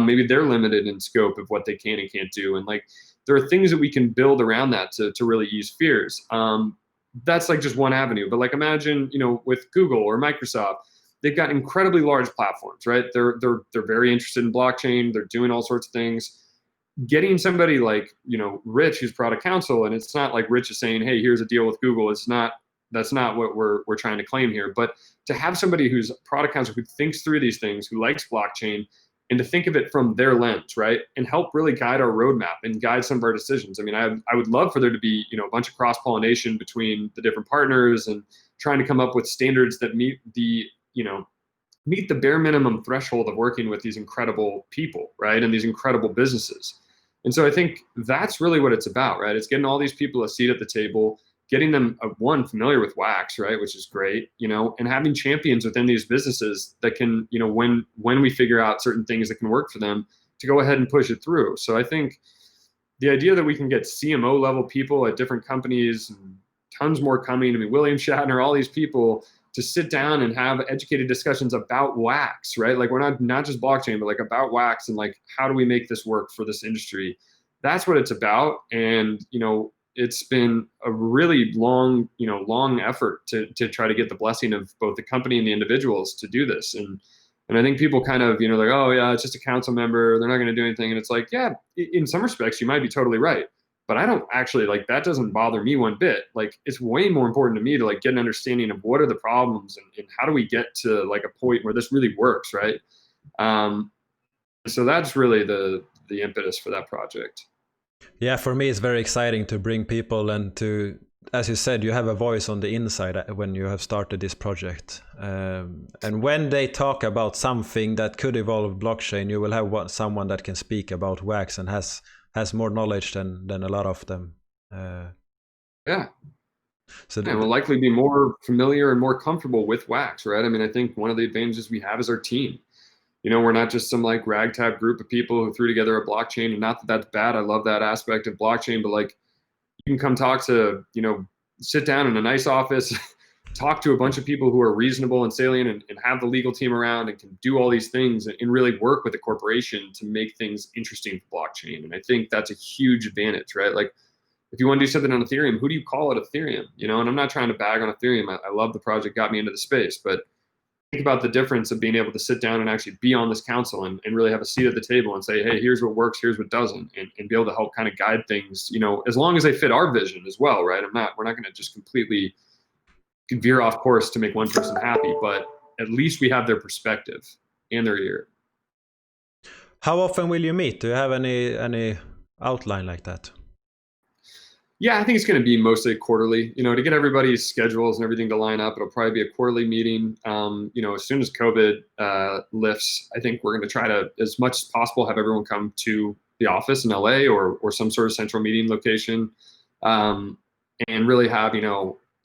Maybe they're limited in scope of what they can and can't do. And like, there are things that we can build around that to really ease fears. That's like just one avenue. But like, imagine, with Google or Microsoft, they've got incredibly large platforms, right? They're very interested in blockchain. They're doing all sorts of things. Getting somebody like, Rich, who's product counsel, and it's not like Rich is saying, hey, here's a deal with Google. That's not what we're trying to claim here. But to have somebody who's product counsel who thinks through these things, who likes blockchain, and to think of it from their lens, right? And help really guide our roadmap and guide some of our decisions. I mean, I would love for there to be, a bunch of cross-pollination between the different partners and trying to come up with standards that meet the bare minimum threshold of working with these incredible people, right? And these incredible businesses. And so I think that's really what it's about, right? It's getting all these people a seat at the table, getting them, one, familiar with Wax, right? Which is great, and having champions within these businesses that can, when we figure out certain things that can work for them, to go ahead and push it through. So I think the idea that we can get CMO level people at different companies, tons more coming, I mean, William Shatner, all these people, to sit down and have educated discussions about Wax, right? Like, we're not just blockchain, but like about Wax and like, how do we make this work for this industry? That's what it's about. And, it's been a really long effort to try to get the blessing of both the company and the individuals to do this. And I think people kind of, like, oh yeah, it's just a council member, they're not going to do anything. And it's like, yeah, in some respects, you might be totally right. But I don't actually, like, that doesn't bother me one bit. Like, it's way more important to me to like get an understanding of what are the problems and how do we get to like a point where this really works, right? So that's really the impetus for that project. Yeah, for me, it's very exciting to bring people and to, as you said, you have a voice on the inside when you have started this project. And when they talk about something that could evolve blockchain, you will have someone that can speak about Wax and has more knowledge than a lot of them. Yeah. So and will likely be more familiar and more comfortable with Wax, right? I mean, I think one of the advantages we have is our team. We're not just some like ragtag group of people who threw together a blockchain, and not that that's bad. I love that aspect of blockchain, but like, you can come talk to, sit down in a nice office, talk to a bunch of people who are reasonable and salient and have the legal team around and can do all these things and really work with the corporation to make things interesting for blockchain. And I think that's a huge advantage, right? Like, if you want to do something on Ethereum, who do you call at Ethereum? And I'm not trying to bag on Ethereum. I love the project, got me into the space, but think about the difference of being able to sit down and actually be on this council and really have a seat at the table and say, hey, here's what works, here's what doesn't, and be able to help kind of guide things, as long as they fit our vision as well, right? We're not going to just completely veer off course to make one person happy, but at least we have their perspective and their ear. How often will you meet? Do you have any outline like that? Yeah, I think it's going to be mostly quarterly, to get everybody's schedules and everything to line up. It'll probably be a quarterly meeting. As soon as COVID lifts, I think we're going to try to, as much as possible, have everyone come to the office in LA or some sort of central meeting location, and really have,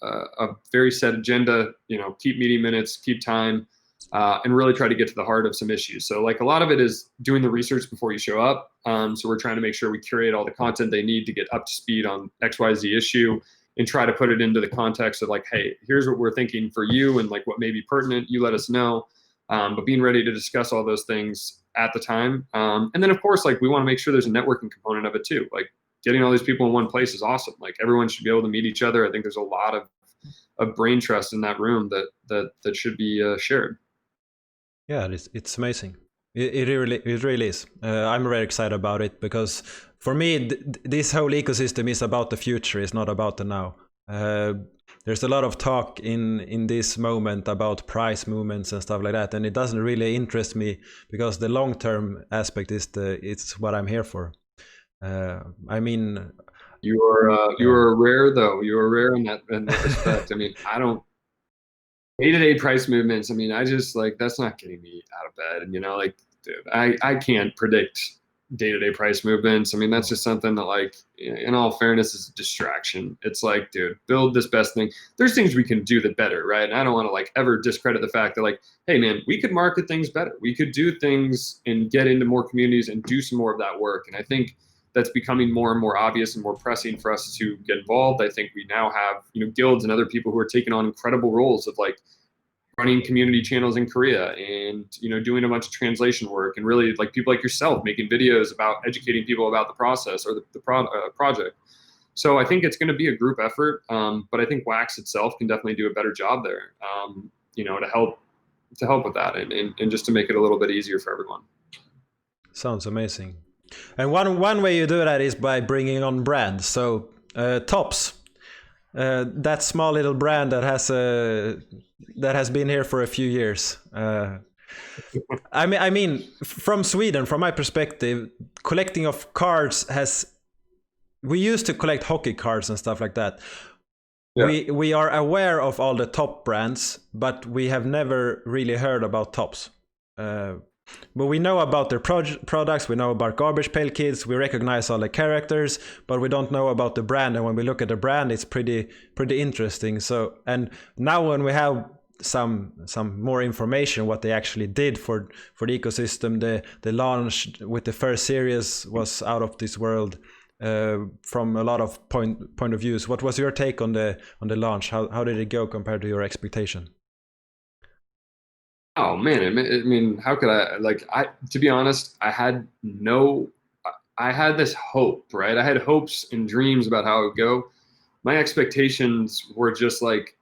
a very set agenda, keep meeting minutes, keep time, and really try to get to the heart of some issues. So like, a lot of it is doing the research before you show up. So we're trying to make sure we curate all the content they need to get up to speed on XYZ issue and try to put it into the context of like, hey, here's what we're thinking for you and like what may be pertinent, you let us know. But being ready to discuss all those things at the time. And then of course, like, we want to make sure there's a networking component of it too. Like, getting all these people in one place is awesome. Like, everyone should be able to meet each other. I think there's a lot of of brain trust in that room that should be shared. Yeah, it's amazing. It really is. I'm very excited about it because for me, this whole ecosystem is about the future. It's not about the now. There's a lot of talk in this moment about price movements and stuff like that, and it doesn't really interest me because the long term aspect is it's what I'm here for. I mean, You are rare though. You are rare in that respect. I mean, I don't day-to-day price movements. I mean, I just like that's not getting me out of bed. And like, dude, I can't predict day-to-day price movements. I mean, that's just something that, like, in all fairness, is a distraction. It's like, dude, build this best thing. There's things we can do that better, right? And I don't want to like ever discredit the fact that, like, hey man, we could market things better. We could do things and get into more communities and do some more of that work. And I think that's becoming more and more obvious and more pressing for us to get involved. I think we now have, guilds and other people who are taking on incredible roles of like running community channels in Korea and, doing a bunch of translation work, and really like people like yourself making videos about educating people about the process or the project. So I think it's going to be a group effort, but I think Wax itself can definitely do a better job there, to help with that and just to make it a little bit easier for everyone. Sounds amazing. And one way you do that is by bringing on brands. So Tops, that small little brand that has been here for a few years. I mean, from Sweden, from my perspective, collecting of cards we used to collect hockey cards and stuff like that. Yeah. We are aware of all the top brands, but we have never really heard about Tops. But we know about their products, we know about Garbage Pail Kids, we recognize all the characters, but we don't know about the brand. And when we look at the brand, it's pretty interesting. So, and now when we have some more information what they actually did for the ecosystem, the launch with the first series was out of this world. From a lot of point of views, what was your take on the launch? How did it go compared to your expectation? Oh man, I mean, how could to be honest, I had this hope, right? I had hopes and dreams about how it would go. My expectations were just like,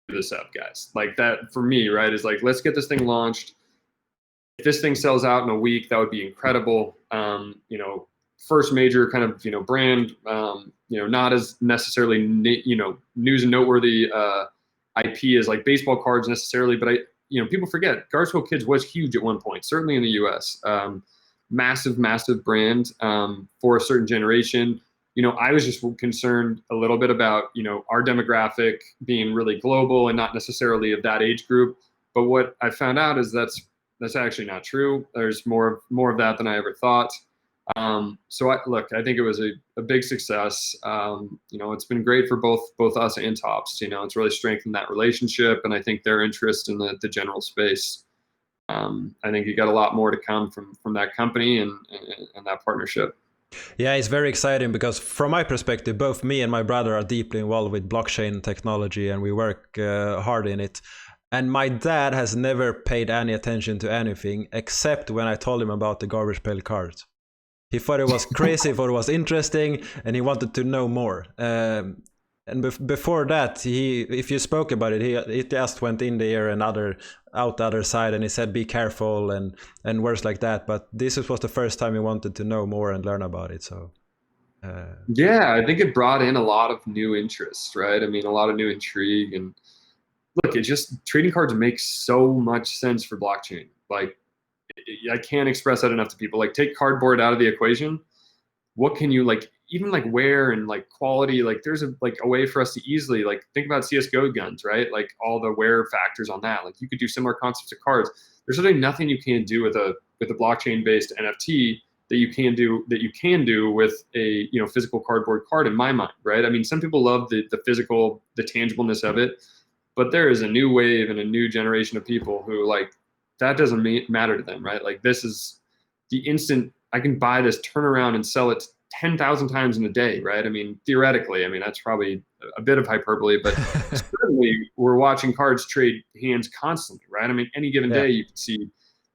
this up, guys. Like, that for me, right, is like, let's get this thing launched. If this thing sells out in a week, that would be incredible. First major kind of, brand, not as necessarily, news and noteworthy IP as like baseball cards necessarily, but people forget Garbage Pail Kids was huge at one point, certainly in the US. Massive brand for a certain generation. I was just concerned a little bit about, our demographic being really global and not necessarily of that age group. But what I found out is that's actually not true. There's more of that than I ever thought. So I think it was a big success. It's been great for both us and Tops. It's really strengthened that relationship, and I think their interest in the general space. I think you got a lot more to come from that company and that partnership. Yeah, it's very exciting because from my perspective, both me and my brother are deeply involved with blockchain technology, and we work hard in it. And my dad has never paid any attention to anything except when I told him about the Garbage Pail cards. He thought it was crazy, thought it was interesting, and he wanted to know more. And before that, if you spoke about it, he just went in there and out the other side, and he said, "Be careful," and words like that. But this was the first time he wanted to know more and learn about it. So, yeah, I think it brought in a lot of new interest, right? I mean, a lot of new intrigue, and look, it just trading cards makes so much sense for blockchain. Like, I can't express that enough to people. Like, take cardboard out of the equation. What can you even wear and quality? Like, there's a way for us to easily think about CS:GO guns, right? Like, all the wear factors on that. Like, you could do similar concepts to cards. There's really nothing you can't do with a blockchain based NFT that you can do with a physical cardboard card, in my mind, right? I mean, some people love the physical, the tangibleness of it, but there is a new wave and a new generation of people who that doesn't matter to them, right? Like, this is the instant I can buy this, turn around and sell it 10,000 times in a day, right? I mean, theoretically, that's probably a bit of hyperbole, but certainly we're watching cards trade hands constantly, right? I mean, any given day you can see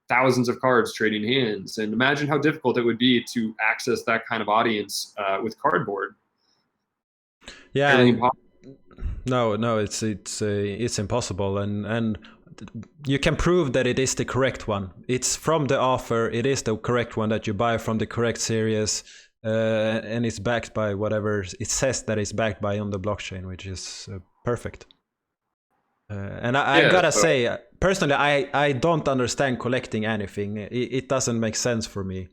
thousands of cards trading hands, and imagine how difficult it would be to access that kind of audience with cardboard. Yeah. No, it's impossible, and you can prove that it is the correct one. It's from the offer. It is the correct one that you buy from the correct series, and it's backed by whatever it says that it's backed by on the blockchain, which is perfect. And I gotta say, personally, I don't understand collecting anything. It doesn't make sense for me.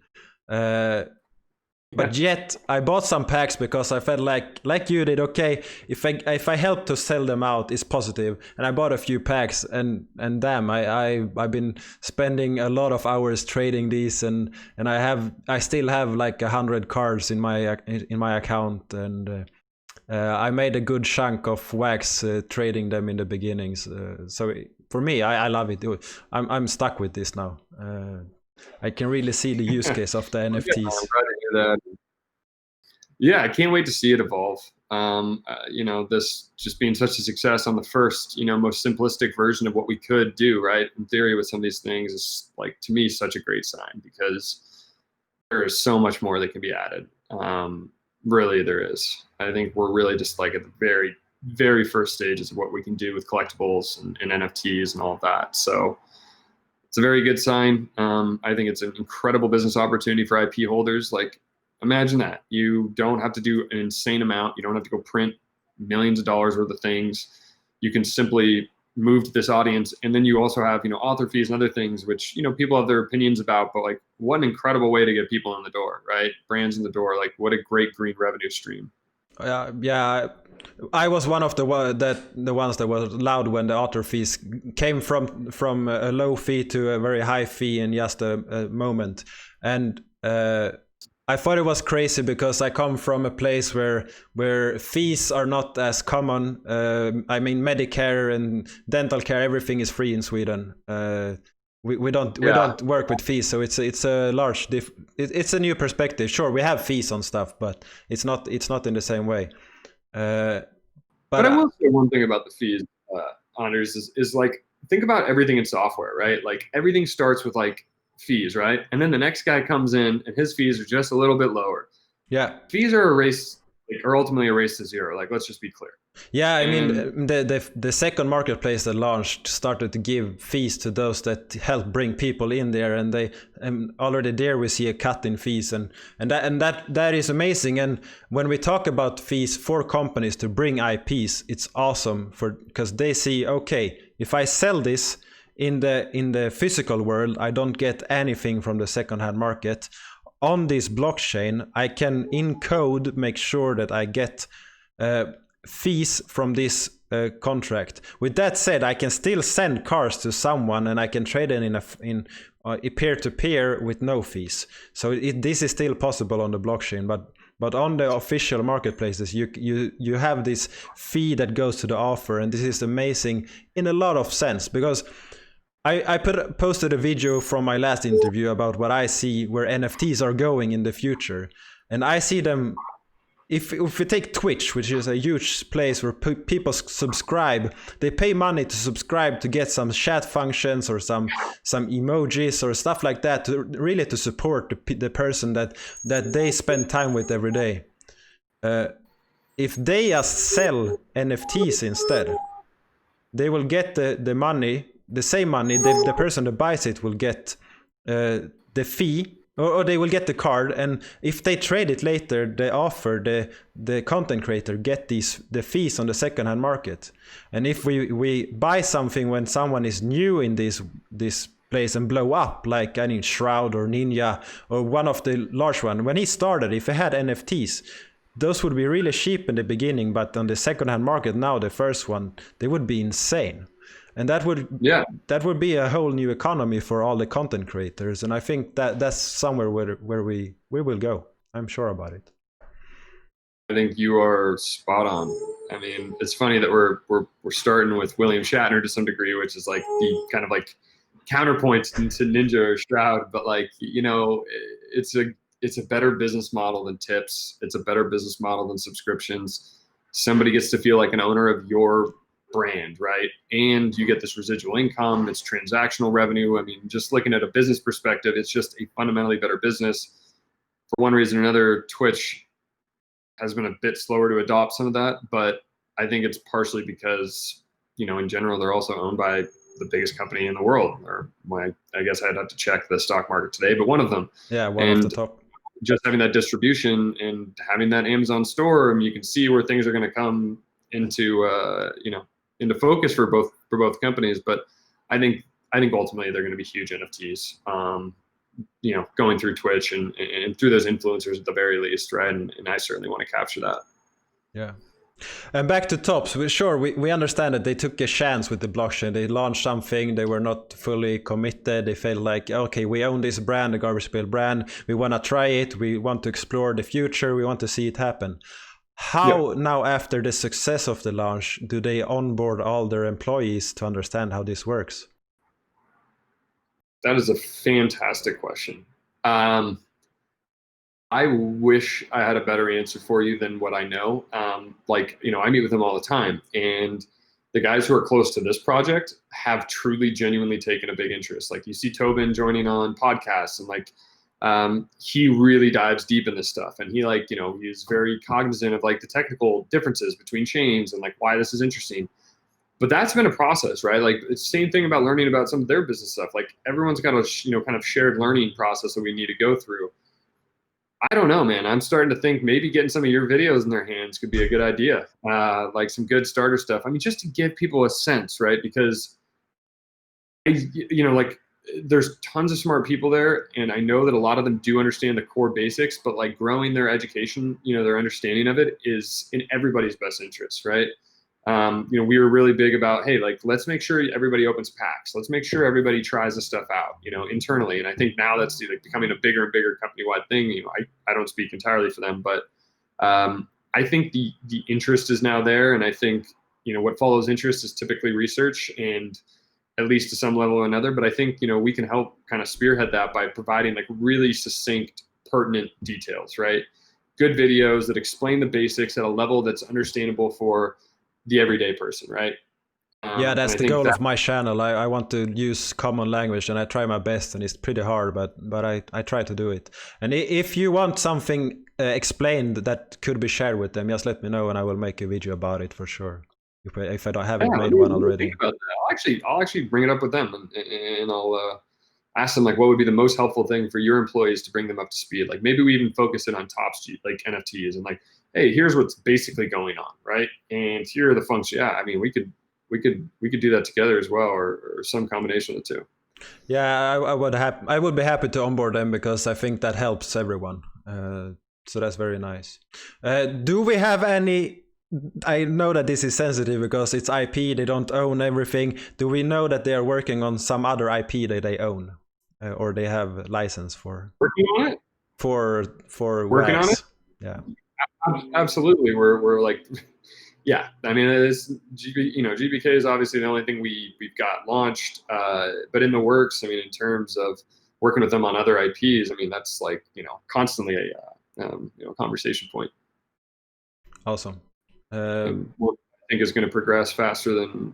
But yet I bought some packs because I felt like you did. Okay, if I help to sell them out, it's positive. And I bought a few packs, and damn, I've been spending a lot of hours trading these, and I still have like 100 cards in my account, and I made a good chunk of wax trading them in the beginnings. So for me, I love it. I'm stuck with this now. I can really see the use case of the NFTs. Yeah, I can't wait to see it evolve. This just being such a success on the first, most simplistic version of what we could do, right? In theory, with some of these things is, like, to me, such a great sign, because there is so much more that can be added. Really, there is. I think we're really just like at the very, very first stages of what we can do with collectibles and NFTs and all of that. So it's a very good sign. I think it's an incredible business opportunity for IP holders. Like, imagine that. You don't have to do an insane amount. You don't have to go print millions of dollars worth of things. You can simply move to this audience. And then you also have, author fees and other things, which, people have their opinions about, but like, what an incredible way to get people in the door, right? Brands in the door. Like, what a great green revenue stream. Yeah. I was one of the ones that was loud when the author fees came from a low fee to a very high fee in just a moment. And I thought it was crazy because I come from a place where fees are not as common. I mean, Medicare and dental care, everything is free in Sweden. We don't work with fees, so it's a large it's a new perspective. Sure, we have fees on stuff, but it's not in the same way. But I will say one thing about the fees, Anders, is like, think about everything in software, right? Like, everything starts with like fees, right? And then the next guy comes in and his fees are just a little bit lower. Yeah. Fees are ultimately erased to zero. Like, let's just be clear. Yeah, I mean, the second marketplace that launched started to give fees to those that help bring people in there, and already there we see a cut in fees, and that is amazing. And when we talk about fees for companies to bring IPs, it's awesome because they see, okay, if I sell this in the physical world, I don't get anything from the secondhand market. On this blockchain, I can in code make sure that I get fees from this contract. With that said, I can still send cars to someone, and I can trade them in peer-to-peer with no fees. So this is still possible on the blockchain, but on the official marketplaces, you have this fee that goes to the offer, and this is amazing in a lot of sense, because I posted a video from my last interview about what I see where NFTs are going in the future, and I see them. If we take Twitch, which is a huge place where people subscribe, they pay money to subscribe to get some chat functions or some emojis or stuff like that to support the person that they spend time with every day. If they just sell NFTs instead, they will get the money, the same money. The person that buys it will get the fee. Or they will get the card, and if they trade it later, they offer the content creator get the fees on the secondhand market. And if we buy something when someone is new in this place and blow up, like Shroud or Ninja or one of the large one, when he started, if he had NFTs, those would be really cheap in the beginning, but on the secondhand market now, the first one, they would be insane. And that would be a whole new economy for all the content creators, and I think that's somewhere where we will go. I'm sure about it. I think you are spot on. I mean, it's funny that we're starting with William Shatner to some degree, which is like the kind of like counterpoint to Ninja or Shroud, but like, it's a better business model than tips. It's a better business model than subscriptions. Somebody gets to feel like an owner of your brand, right? And you get this residual income, it's transactional revenue. I mean, just looking at a business perspective, it's just a fundamentally better business. For one reason or another, Twitch has been a bit slower to adopt some of that, but I think it's partially because, in general, they're also owned by the biggest company in the world, or I guess I'd have to check the stock market today, but one of them. Yeah, one of the top. Just having that distribution and having that Amazon store, and you can see where things are going to come into, into focus for both companies. But I think ultimately they're going to be huge NFTs. Going through Twitch and through those influencers at the very least, right? And I certainly want to capture that. Yeah. And back to Tops, we understand that they took a chance with the blockchain. They launched something, they were not fully committed. They felt like, okay, we own this brand, the Garbage Pail brand. We want to try it. We want to explore the future. We want to see it happen. How now, after the success of the launch, do they onboard all their employees to understand how this works? That is a fantastic question. I wish I had a better answer for you than what I know. I meet with them all the time, and the guys who are close to this project have truly, genuinely taken a big interest. Like, you see Tobin joining on podcasts, and he really dives deep in this stuff, and he's very cognizant of the technical differences between chains and why this is interesting. But that's been a process, right? It's the same thing about learning about some of their business stuff. Everyone's got a kind of shared learning process that we need to go through. I don't know, man. I'm starting to think maybe getting some of your videos in their hands could be a good idea. Some good starter stuff. I mean, just to give people a sense, right? Because, there's tons of smart people there, and I know that a lot of them do understand the core basics, but growing their education, their understanding of it is in everybody's best interest, right? We were really big about, hey, let's make sure everybody opens packs. Let's make sure everybody tries this stuff out, internally. And I think now that's becoming a bigger and bigger company-wide thing. I don't speak entirely for them, but I think the interest is now there. And I think, what follows interest is typically research, and at least to some level or another. But I think, we can help kind of spearhead that by providing really succinct, pertinent details, right? Good videos that explain the basics at a level that's understandable for the everyday person, right? Yeah, that's the goal of my channel. I want to use common language, and I try my best, and it's pretty hard, but I try to do it. And if you want something explained that could be shared with them, just let me know, and I will make a video about it for sure. If I don't haven't made one already. Think about that. I'll actually bring it up with them, and I'll ask them what would be the most helpful thing for your employees to bring them up to speed. Maybe we even focus it on Tops, NFTs, and hey, here's what's basically going on, right? And here are the functions. Yeah, I mean, we could do that together as well, or some combination of the two. Yeah, I would be happy to onboard them, because I think that helps everyone. So that's very nice. Do we have any? I know that this is sensitive because it's IP. They don't own everything. Do we know that they are working on some other IP that they own, or they have license for? Working on it. For working wax. on it. Yeah. Absolutely. We're yeah. I mean, it's GBK is obviously the only thing we've got launched, but in the works. I mean, in terms of working with them on other IPs, I mean, that's constantly a conversation point. Awesome. What I think is going to progress faster than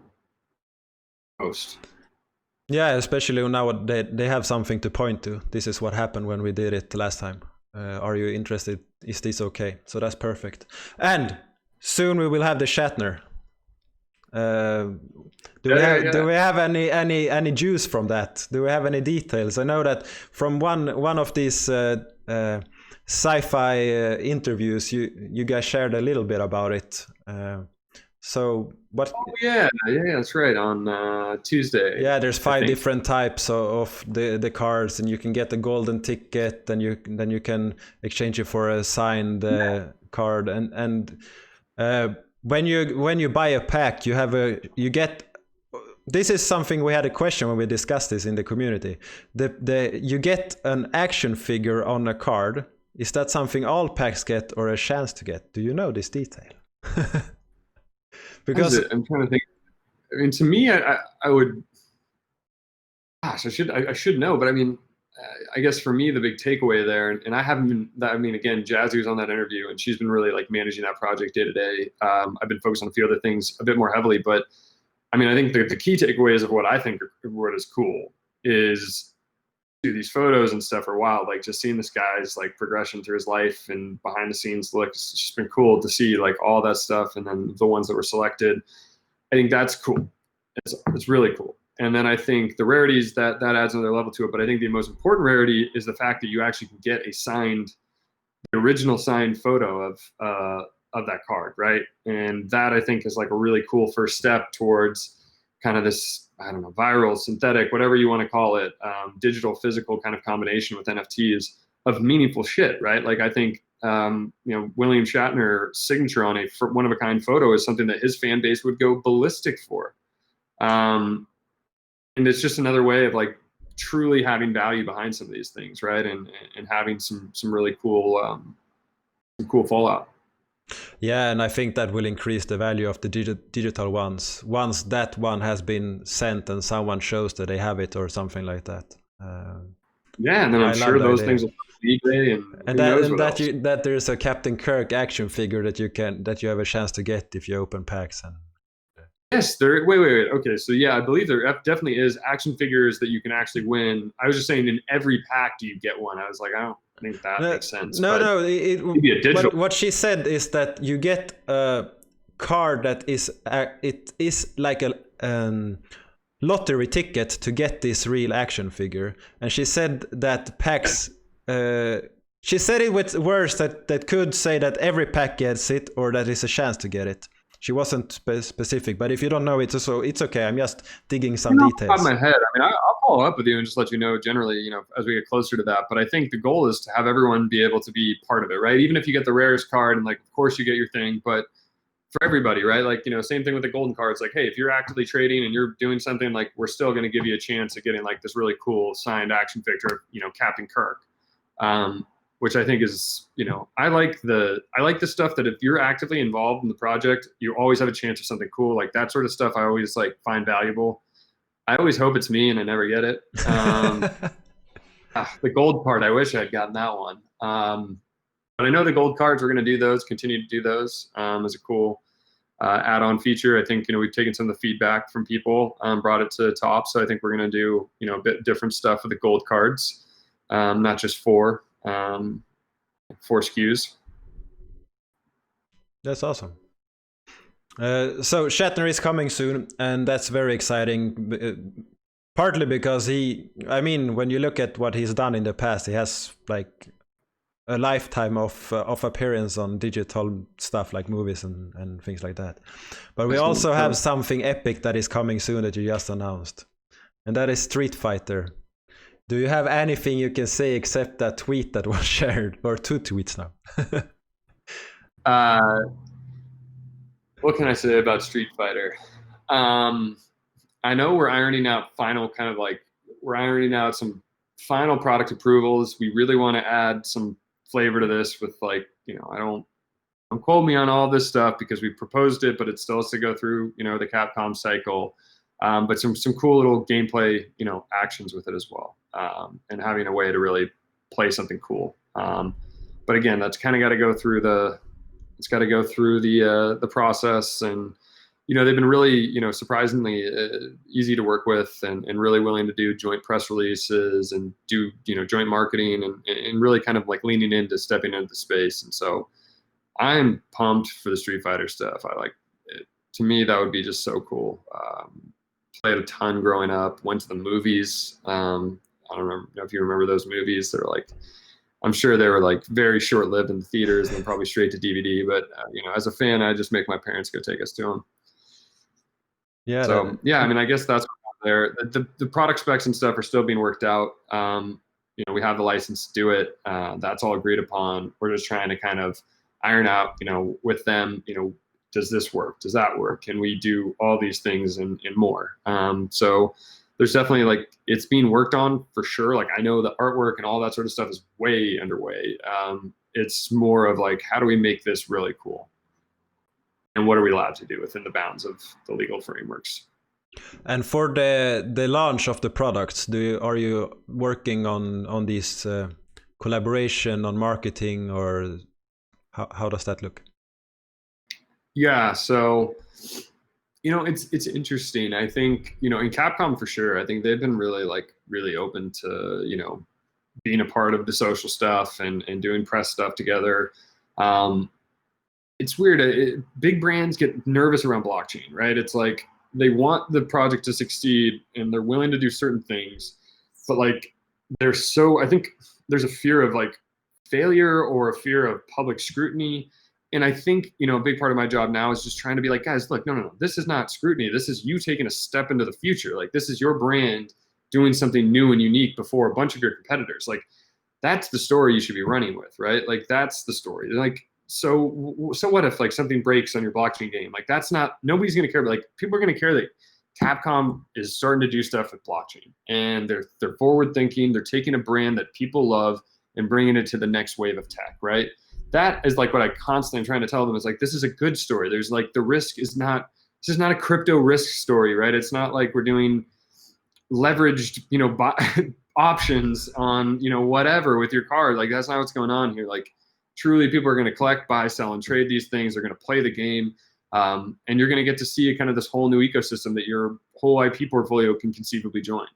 most. Yeah, especially now they have something to point to. This is what happened when we did it last time. Are you interested? Is this okay? So that's perfect. And soon we will have the Shatner. Do we have any juice from that? Do we have any details? I know that from one of these sci-fi interviews, you guys shared a little bit about it. So what? Oh yeah, that's right. On Tuesday. Yeah, there's 5 different types of the cards, and you can get a golden ticket, and then you can exchange it for a signed card. And when you buy a pack, you get. This is something we had a question when we discussed this in the community. You get an action figure on a card. Is that something all packs get, or a chance to get? Do you know this detail? Because I'm trying to think. I mean, to me, I would. Gosh, I should know, but I mean, I guess for me, the big takeaway there, and I haven't been. I mean, again, Jazzy was on that interview, and she's been really managing that project day to day. I've been focused on a few other things a bit more heavily, but I mean, I think the key takeaways of what I think what is cool is do these photos and stuff are wild. Like just seeing this guy's like progression through his life and behind the scenes look, it's just been cool to see like all that stuff. And then the ones that were selected, I think that's cool. It's really cool. And then I think the rarities that adds another level to it. But I think the most important rarity is the fact that you actually can get the original signed photo of that card, right? And that I think is like a really cool first step towards kind of this, I don't know, viral, synthetic, whatever you want to call it, digital, physical kind of combination with NFTs of meaningful shit, right? Like I think, William Shatner's signature on a one-of-a-kind photo is something that his fan base would go ballistic for. And it's just another way of like truly having value behind some of these things, right? And having some really cool, fallout. Yeah, and I think that will increase the value of the digital ones once that one has been sent and someone shows that they have it or something like that. Yeah, and then I'm sure those things will be eBay and that there's a Captain Kirk action figure that you have a chance to get if you open packs. And yes, wait. Okay, so yeah, I believe there definitely is action figures that you can actually win. I was just saying in every pack do you get one. I was like, I don't think that makes sense. No, maybe a digital. What she said is that you get a card that is it is like a lottery ticket to get this real action figure, and she said that packs. She said it with words that could say that every pack gets it or that is a chance to get it. She wasn't specific, but if you don't know it, so it's okay. I'm just digging some details. Off my head. I mean, I'll follow up with you and just let you know generally, as we get closer to that. But I think the goal is to have everyone be able to be part of it, right? Even if you get the rarest card and like, of course you get your thing, but for everybody, right? Like, same thing with the golden cards. Like, hey, if you're actively trading and you're doing something, like we're still going to give you a chance at getting like this really cool signed action figure, Captain Kirk. Which I think is, I like the stuff that if you're actively involved in the project, you always have a chance of something cool. Like that sort of stuff I always like find valuable. I always hope it's me and I never get it. The gold part, I wish I had gotten that one. But I know the gold cards, we're going to do those, continue to do those as a cool add-on feature. I think, we've taken some of the feedback from people, brought it to the top. So I think we're going to do, a bit different stuff with the gold cards, not just 4 SKUs. That's awesome. So Shatner is coming soon, and that's very exciting. Partly because when you look at what he's done in the past, he has like a lifetime of appearance on digital stuff like movies and things like that. But we also have something epic that is coming soon that you just announced, and that is Street Fighter. Do you have anything you can say except that tweet that was shared, or 2 tweets now? What can I say about Street Fighter? I know we're ironing out some final product approvals. We really want to add some flavor to this with like, don't quote me on all this stuff because we proposed it, but it still has to go through, the Capcom cycle. But some cool little gameplay, actions with it as well, and having a way to really play something cool. But again, that's kind of got to go through the process, and they've been really surprisingly easy to work with, and really willing to do joint press releases and do joint marketing and really kind of like leaning into stepping into the space. And so I'm pumped for the Street Fighter stuff. I like it. To me, that would be just so cool. Played a ton growing up, went to the movies. I don't remember if you remember those movies. They're like, I'm sure they were like very short-lived in the theaters and then probably straight to DVD. But as a fan, I just make my parents go take us to them. Yeah. So I guess that's there. The product specs and stuff are still being worked out. We have the license to do it. That's all agreed upon. We're just trying to kind of iron out, with them, does this work? Does that work? Can we do all these things and more? So there's definitely like, it's being worked on for sure. Like I know the artwork and all that sort of stuff is way underway. It's more of like, how do we make this really cool? And what are we allowed to do within the bounds of the legal frameworks? And for the launch of the products, are you working on these collaboration on marketing, or how does that look? Yeah, so It's interesting. I think, in Capcom for sure, I think they've been really open to, being a part of the social stuff and doing press stuff together. It's weird. Big brands get nervous around blockchain, right? It's like they want the project to succeed and they're willing to do certain things, but like I think there's a fear of like failure or a fear of public scrutiny. And I think, a big part of my job now is just trying to be like, guys, look, no, this is not scrutiny. This is you taking a step into the future. Like, this is your brand doing something new and unique before a bunch of your competitors. Like, that's the story you should be running with, right? Like, that's the story. Like, so what if like something breaks on your blockchain game? Like, nobody's going to care. But like, people are going to care that Capcom is starting to do stuff with blockchain, and they're forward thinking. They're taking a brand that people love and bringing it to the next wave of tech, right? That is like what I constantly am trying to tell them is like, this is a good story. There's like, the risk is not, this is not a crypto risk story, right? It's not like we're doing leveraged, options on, whatever with your card. Like, that's not what's going on here. Like, truly people are going to collect, buy, sell, and trade these things. They're going to play the game. And you're going to get to see kind of this whole new ecosystem that your whole IP portfolio can conceivably join.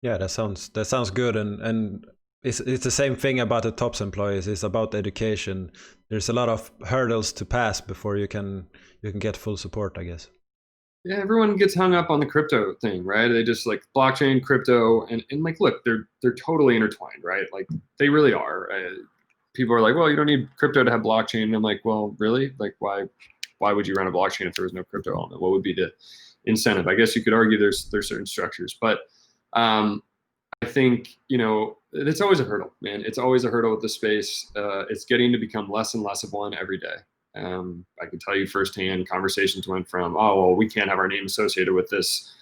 Yeah, that sounds good. And it's the same thing about the TOPS employees. It's about education. There's a lot of hurdles to pass before you can get full support, I guess. Yeah, everyone gets hung up on the crypto thing, right? They just like blockchain, crypto, and like, look, they're totally intertwined, right? Like, they really are. People are like, well, you don't need crypto to have blockchain. And I'm like, well, really? Like, why would you run a blockchain if there was no crypto element? What would be the incentive? I guess you could argue there's certain structures, but I think, it's always a hurdle, man. It's always a hurdle with the space. It's getting to become less and less of one every day. I can tell you firsthand, conversations went from, oh, well, we can't have our name associated with this,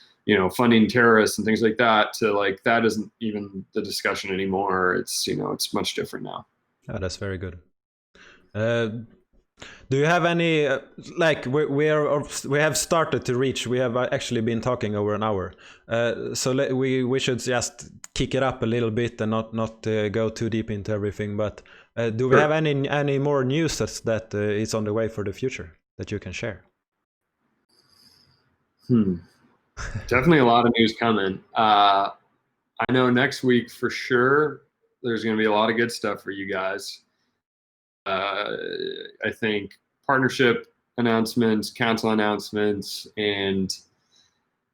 funding terrorists and things like that, to like, that isn't even the discussion anymore. It's, it's much different now. Oh, that's very good. Do you have any like we have started to reach? We have actually been talking over an hour, so we should just kick it up a little bit and not go too deep into everything. But do we have any more news that is on the way for the future that you can share? Definitely a lot of news coming. I know next week for sure there's going to be a lot of good stuff for you guys. I think partnership announcements, council announcements, and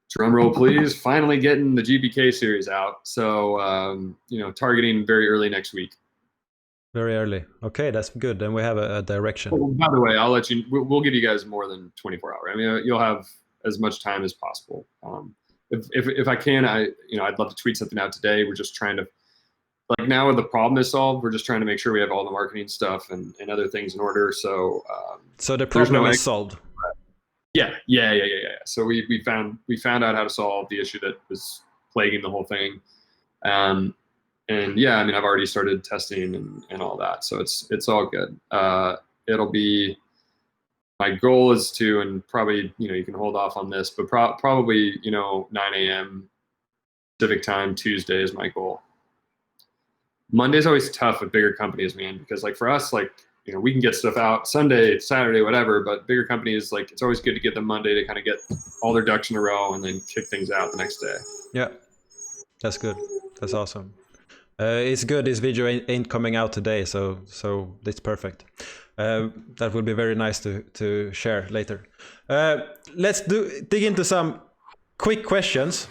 drum roll please, finally getting the GBK series out. So, targeting very early next week. Very early. Okay, that's good. Then we have a direction. Oh, by the way, I'll let you, we'll give you guys more than 24 hours. I mean, you'll have as much time as possible. If I can, I'd love to tweet something out today. We're just trying to, like, now with the problem is solved, we're just trying to make sure we have all the marketing stuff and other things in order. So the problem is solved. Yeah. So we found out how to solve the issue that was plaguing the whole thing. And yeah, I mean, I've already started testing and all that. So it's all good. It'll be, my goal is to, and probably, you can hold off on this, but probably, 9 a.m. Pacific time, Tuesday is my goal. Monday's always tough with bigger companies, man, because like for us, like, we can get stuff out Sunday, Saturday, whatever, but bigger companies, like, it's always good to get them Monday to kind of get all their ducks in a row and then kick things out the next day. Yeah, that's good. That's awesome. It's good this video ain't coming out today, so it's perfect. That will be very nice to share later. Let's dig into some quick questions.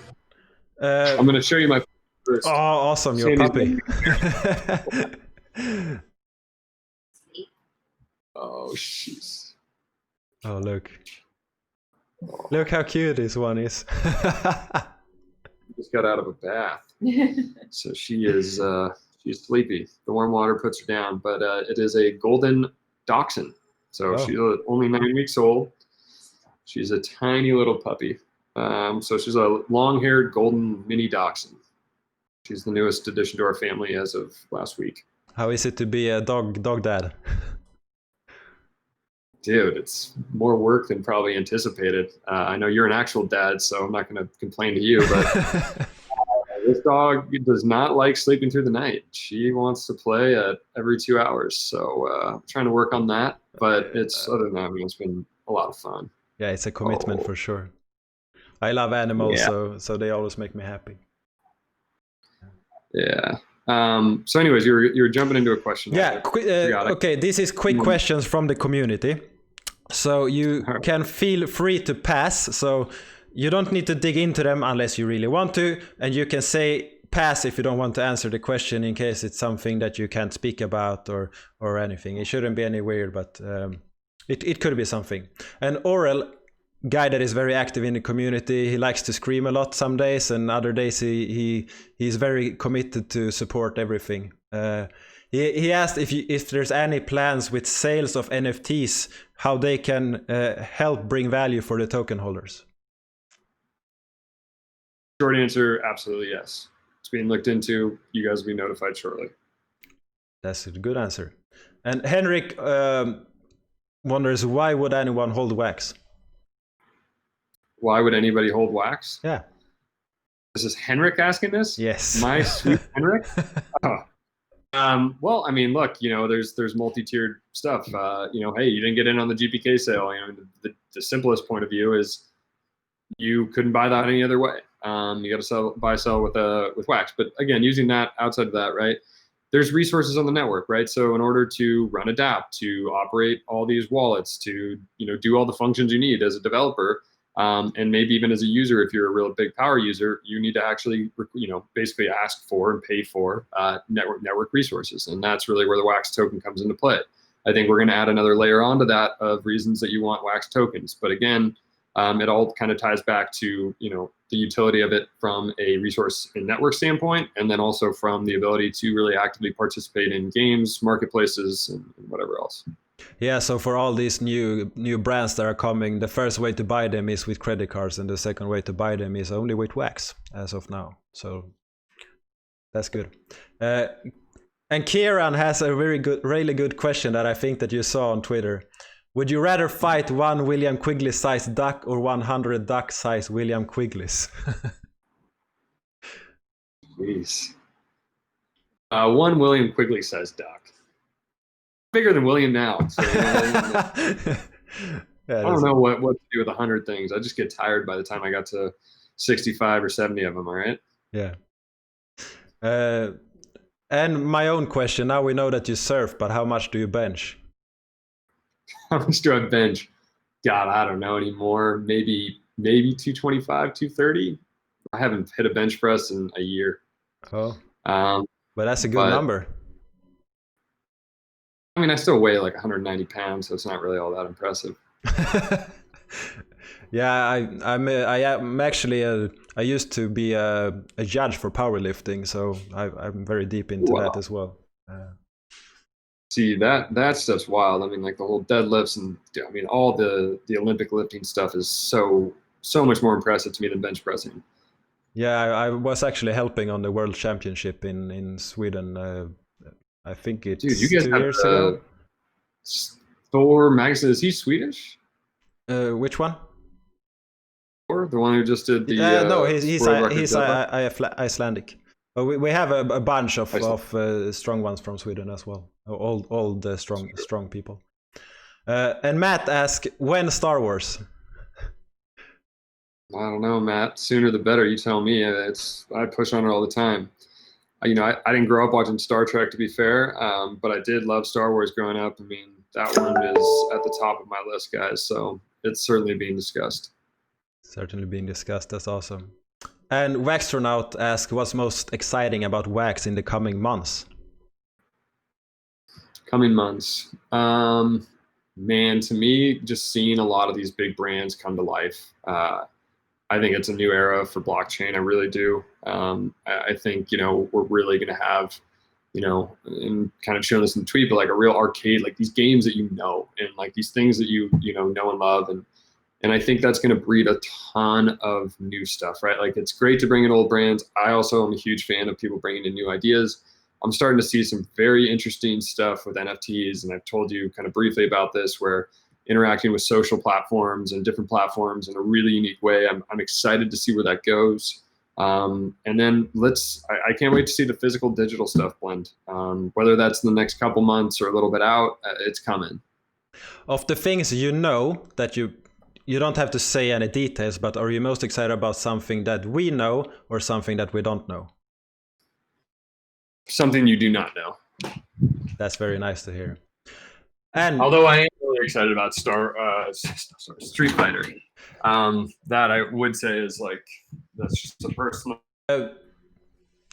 I'm going to show you my first. Oh, awesome, your puppy. Oh, jeez. Oh, look. Look how cute this one is. Just got out of a bath. So she is she's sleepy. The warm water puts her down, but it is a golden dachshund. So she's only 9 weeks old. She's a tiny little puppy. So she's a long-haired golden mini dachshund. She's the newest addition to our family as of last week. How is it to be a dog dad? Dude, it's more work than probably anticipated. I know you're an actual dad, so I'm not going to complain to you, but this dog does not like sleeping through the night. She wants to play at every 2 hours. So I'm trying to work on that, but other than that, I mean, it's been a lot of fun. Yeah, it's a commitment for sure. I love animals, Yeah. so they always make me happy. Yeah. So anyways, you were jumping into a question. Yeah. Okay, this is quick questions from the community. So you can feel free to pass. So you don't need to dig into them unless you really want to. And you can say pass if you don't want to answer the question in case it's something that you can't speak about or anything. It shouldn't be any weird, but it could be something. And Oral, guy that is very active in the community, he likes to scream a lot some days, and other days he's very committed to support everything. He asked if there's any plans with sales of NFTs, how they can help bring value for the token holders. Short answer, absolutely yes. It's being looked into. You guys will be notified shortly. That's a good answer. And Henrik wonders, why would anyone hold Wax? Why would anybody hold Wax? Yeah. This is Henrik asking this? Yes. My sweet Henrik? Oh. Well, I mean, look, there's multi-tiered stuff. Hey, you didn't get in on the GPK sale. The simplest point of view is you couldn't buy that any other way. You got to buy sell with Wax. But again, using that outside of that, right? There's resources on the network, right? So in order to run Adapt, to operate all these wallets, to do all the functions you need as a developer, and maybe even as a user, if you're a real big power user, you need to actually, basically ask for and pay for network resources. And that's really where the Wax token comes into play. I think we're going to add another layer onto that of reasons that you want Wax tokens. But again, it all kind of ties back to, the utility of it from a resource and network standpoint, and then also from the ability to really actively participate in games, marketplaces, and whatever else. Yeah, so for all these new brands that are coming, the first way to buy them is with credit cards, and the second way to buy them is only with Wax as of now. So that's good. And Kieran has a really good question that I think that you saw on Twitter. Would you rather fight one William Quigley-sized duck or 100 duck-sized William Quigleys? Jeez. One William Quigley-sized duck. Bigger than William now. So, I don't know what to do with 100 things. I just get tired by the time I got to 65 or 70 of them, all right? Yeah. And my own question, now we know that you surf, but how much do you bench? How much do I bench? God, I don't know anymore. Maybe 225, 230. I haven't hit a bench press in a year. Oh. But that's a good number. I mean, I still weigh like 190 pounds, so it's not really all that impressive. Yeah, I'm actually I used to be a judge for powerlifting, so I'm very deep into that as well. See, that stuff's wild. I mean, like the whole deadlifts and all the Olympic lifting stuff is so much more impressive to me than bench pressing. Yeah, I was actually helping on the World Championship in Sweden. I think it's Dude, you guys 2 have years ago. Thor Magnuson, is he Swedish? Which one? Thor, the one who just did the no, he's Icelandic. But we have a bunch of strong ones from Sweden as well. All the strong people. And Matt asked, when Star Wars? I don't know, Matt. Sooner the better. You tell me. I push on it all the time. I didn't grow up watching Star Trek, to be fair, but I did love Star Wars growing up. I mean, that one is at the top of my list, guys. So it's certainly being discussed. Certainly being discussed. That's awesome. And Waxtronaut asked, what's most exciting about Wax in the coming months? Coming months. Man, to me, just seeing a lot of these big brands come to life. I think it's a new era for blockchain. I really do. I think, we're really going to have, and kind of showing this in the tweet, but like a real arcade, like these games that and like these things that you know and love. And I think that's going to breed a ton of new stuff, right? Like it's great to bring in old brands. I also am a huge fan of people bringing in new ideas. I'm starting to see some very interesting stuff with NFTs. And I've told you kind of briefly about this, where interacting with social platforms and different platforms in a really unique way. I'm excited to see where that goes. And then I can't wait to see the physical digital stuff blend. Whether that's in the next couple months or a little bit out, it's coming. Of the things that you don't have to say any details, but are you most excited about something that we know or something that we don't know? Something you do not know. That's very nice to hear. And although I am really excited about Street Fighter, that I would say is like, that's just a personal.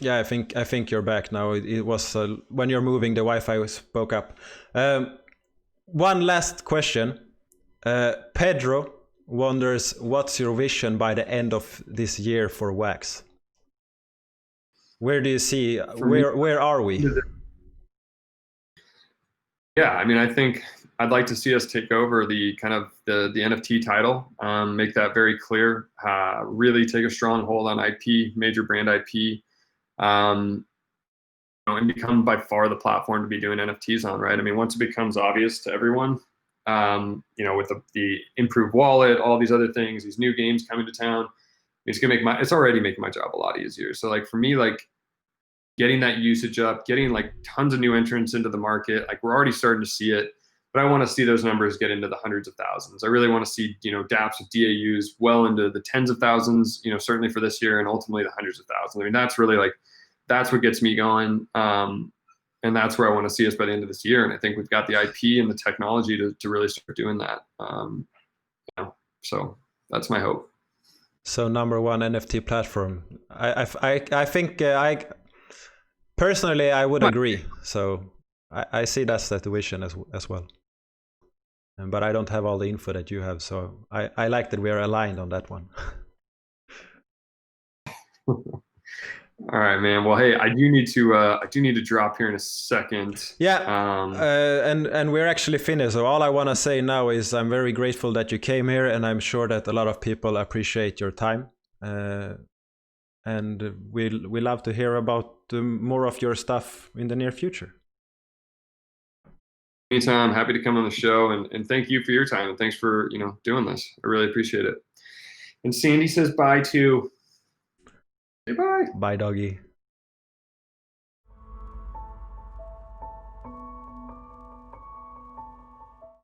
Yeah, I think you're back now. It was when you're moving, the Wi-Fi spoke up. One last question. Pedro wonders, what's your vision by the end of this year for Wax? Where do you see, where are we? Yeah, I mean, I think I'd like to see us take over the kind of the NFT title, make that very clear, really take a strong hold on IP, major brand IP, and become by far the platform to be doing NFTs on, right? I mean, once it becomes obvious to everyone, with the improved wallet, all these other things, these new games coming to town, it's already making my job a lot easier. So like for me, like getting that usage up, getting like tons of new entrants into the market, like we're already starting to see it, but I want to see those numbers get into the hundreds of thousands. I really want to see, dApps with DAUs well into the tens of thousands, certainly for this year, and ultimately the hundreds of thousands. I mean, that's really like, that's what gets me going. And that's where I want to see us by the end of this year. And I think we've got the IP and the technology to really start doing that. So that's my hope. So number one NFT platform. I think personally I would agree. So I see that's the vision as well. But I don't have all the info that you have, so I like that we are aligned on that one. All right, man. Well, hey, I do need to drop here in a second. Yeah, and we're actually finished. So all I want to say now is I'm very grateful that you came here, and I'm sure that a lot of people appreciate your time. And we love to hear about more of your stuff in the near future. Anytime, happy to come on the show, and thank you for your time, and thanks for doing this. I really appreciate it. And Sandy says bye too. Say bye. Bye, doggy.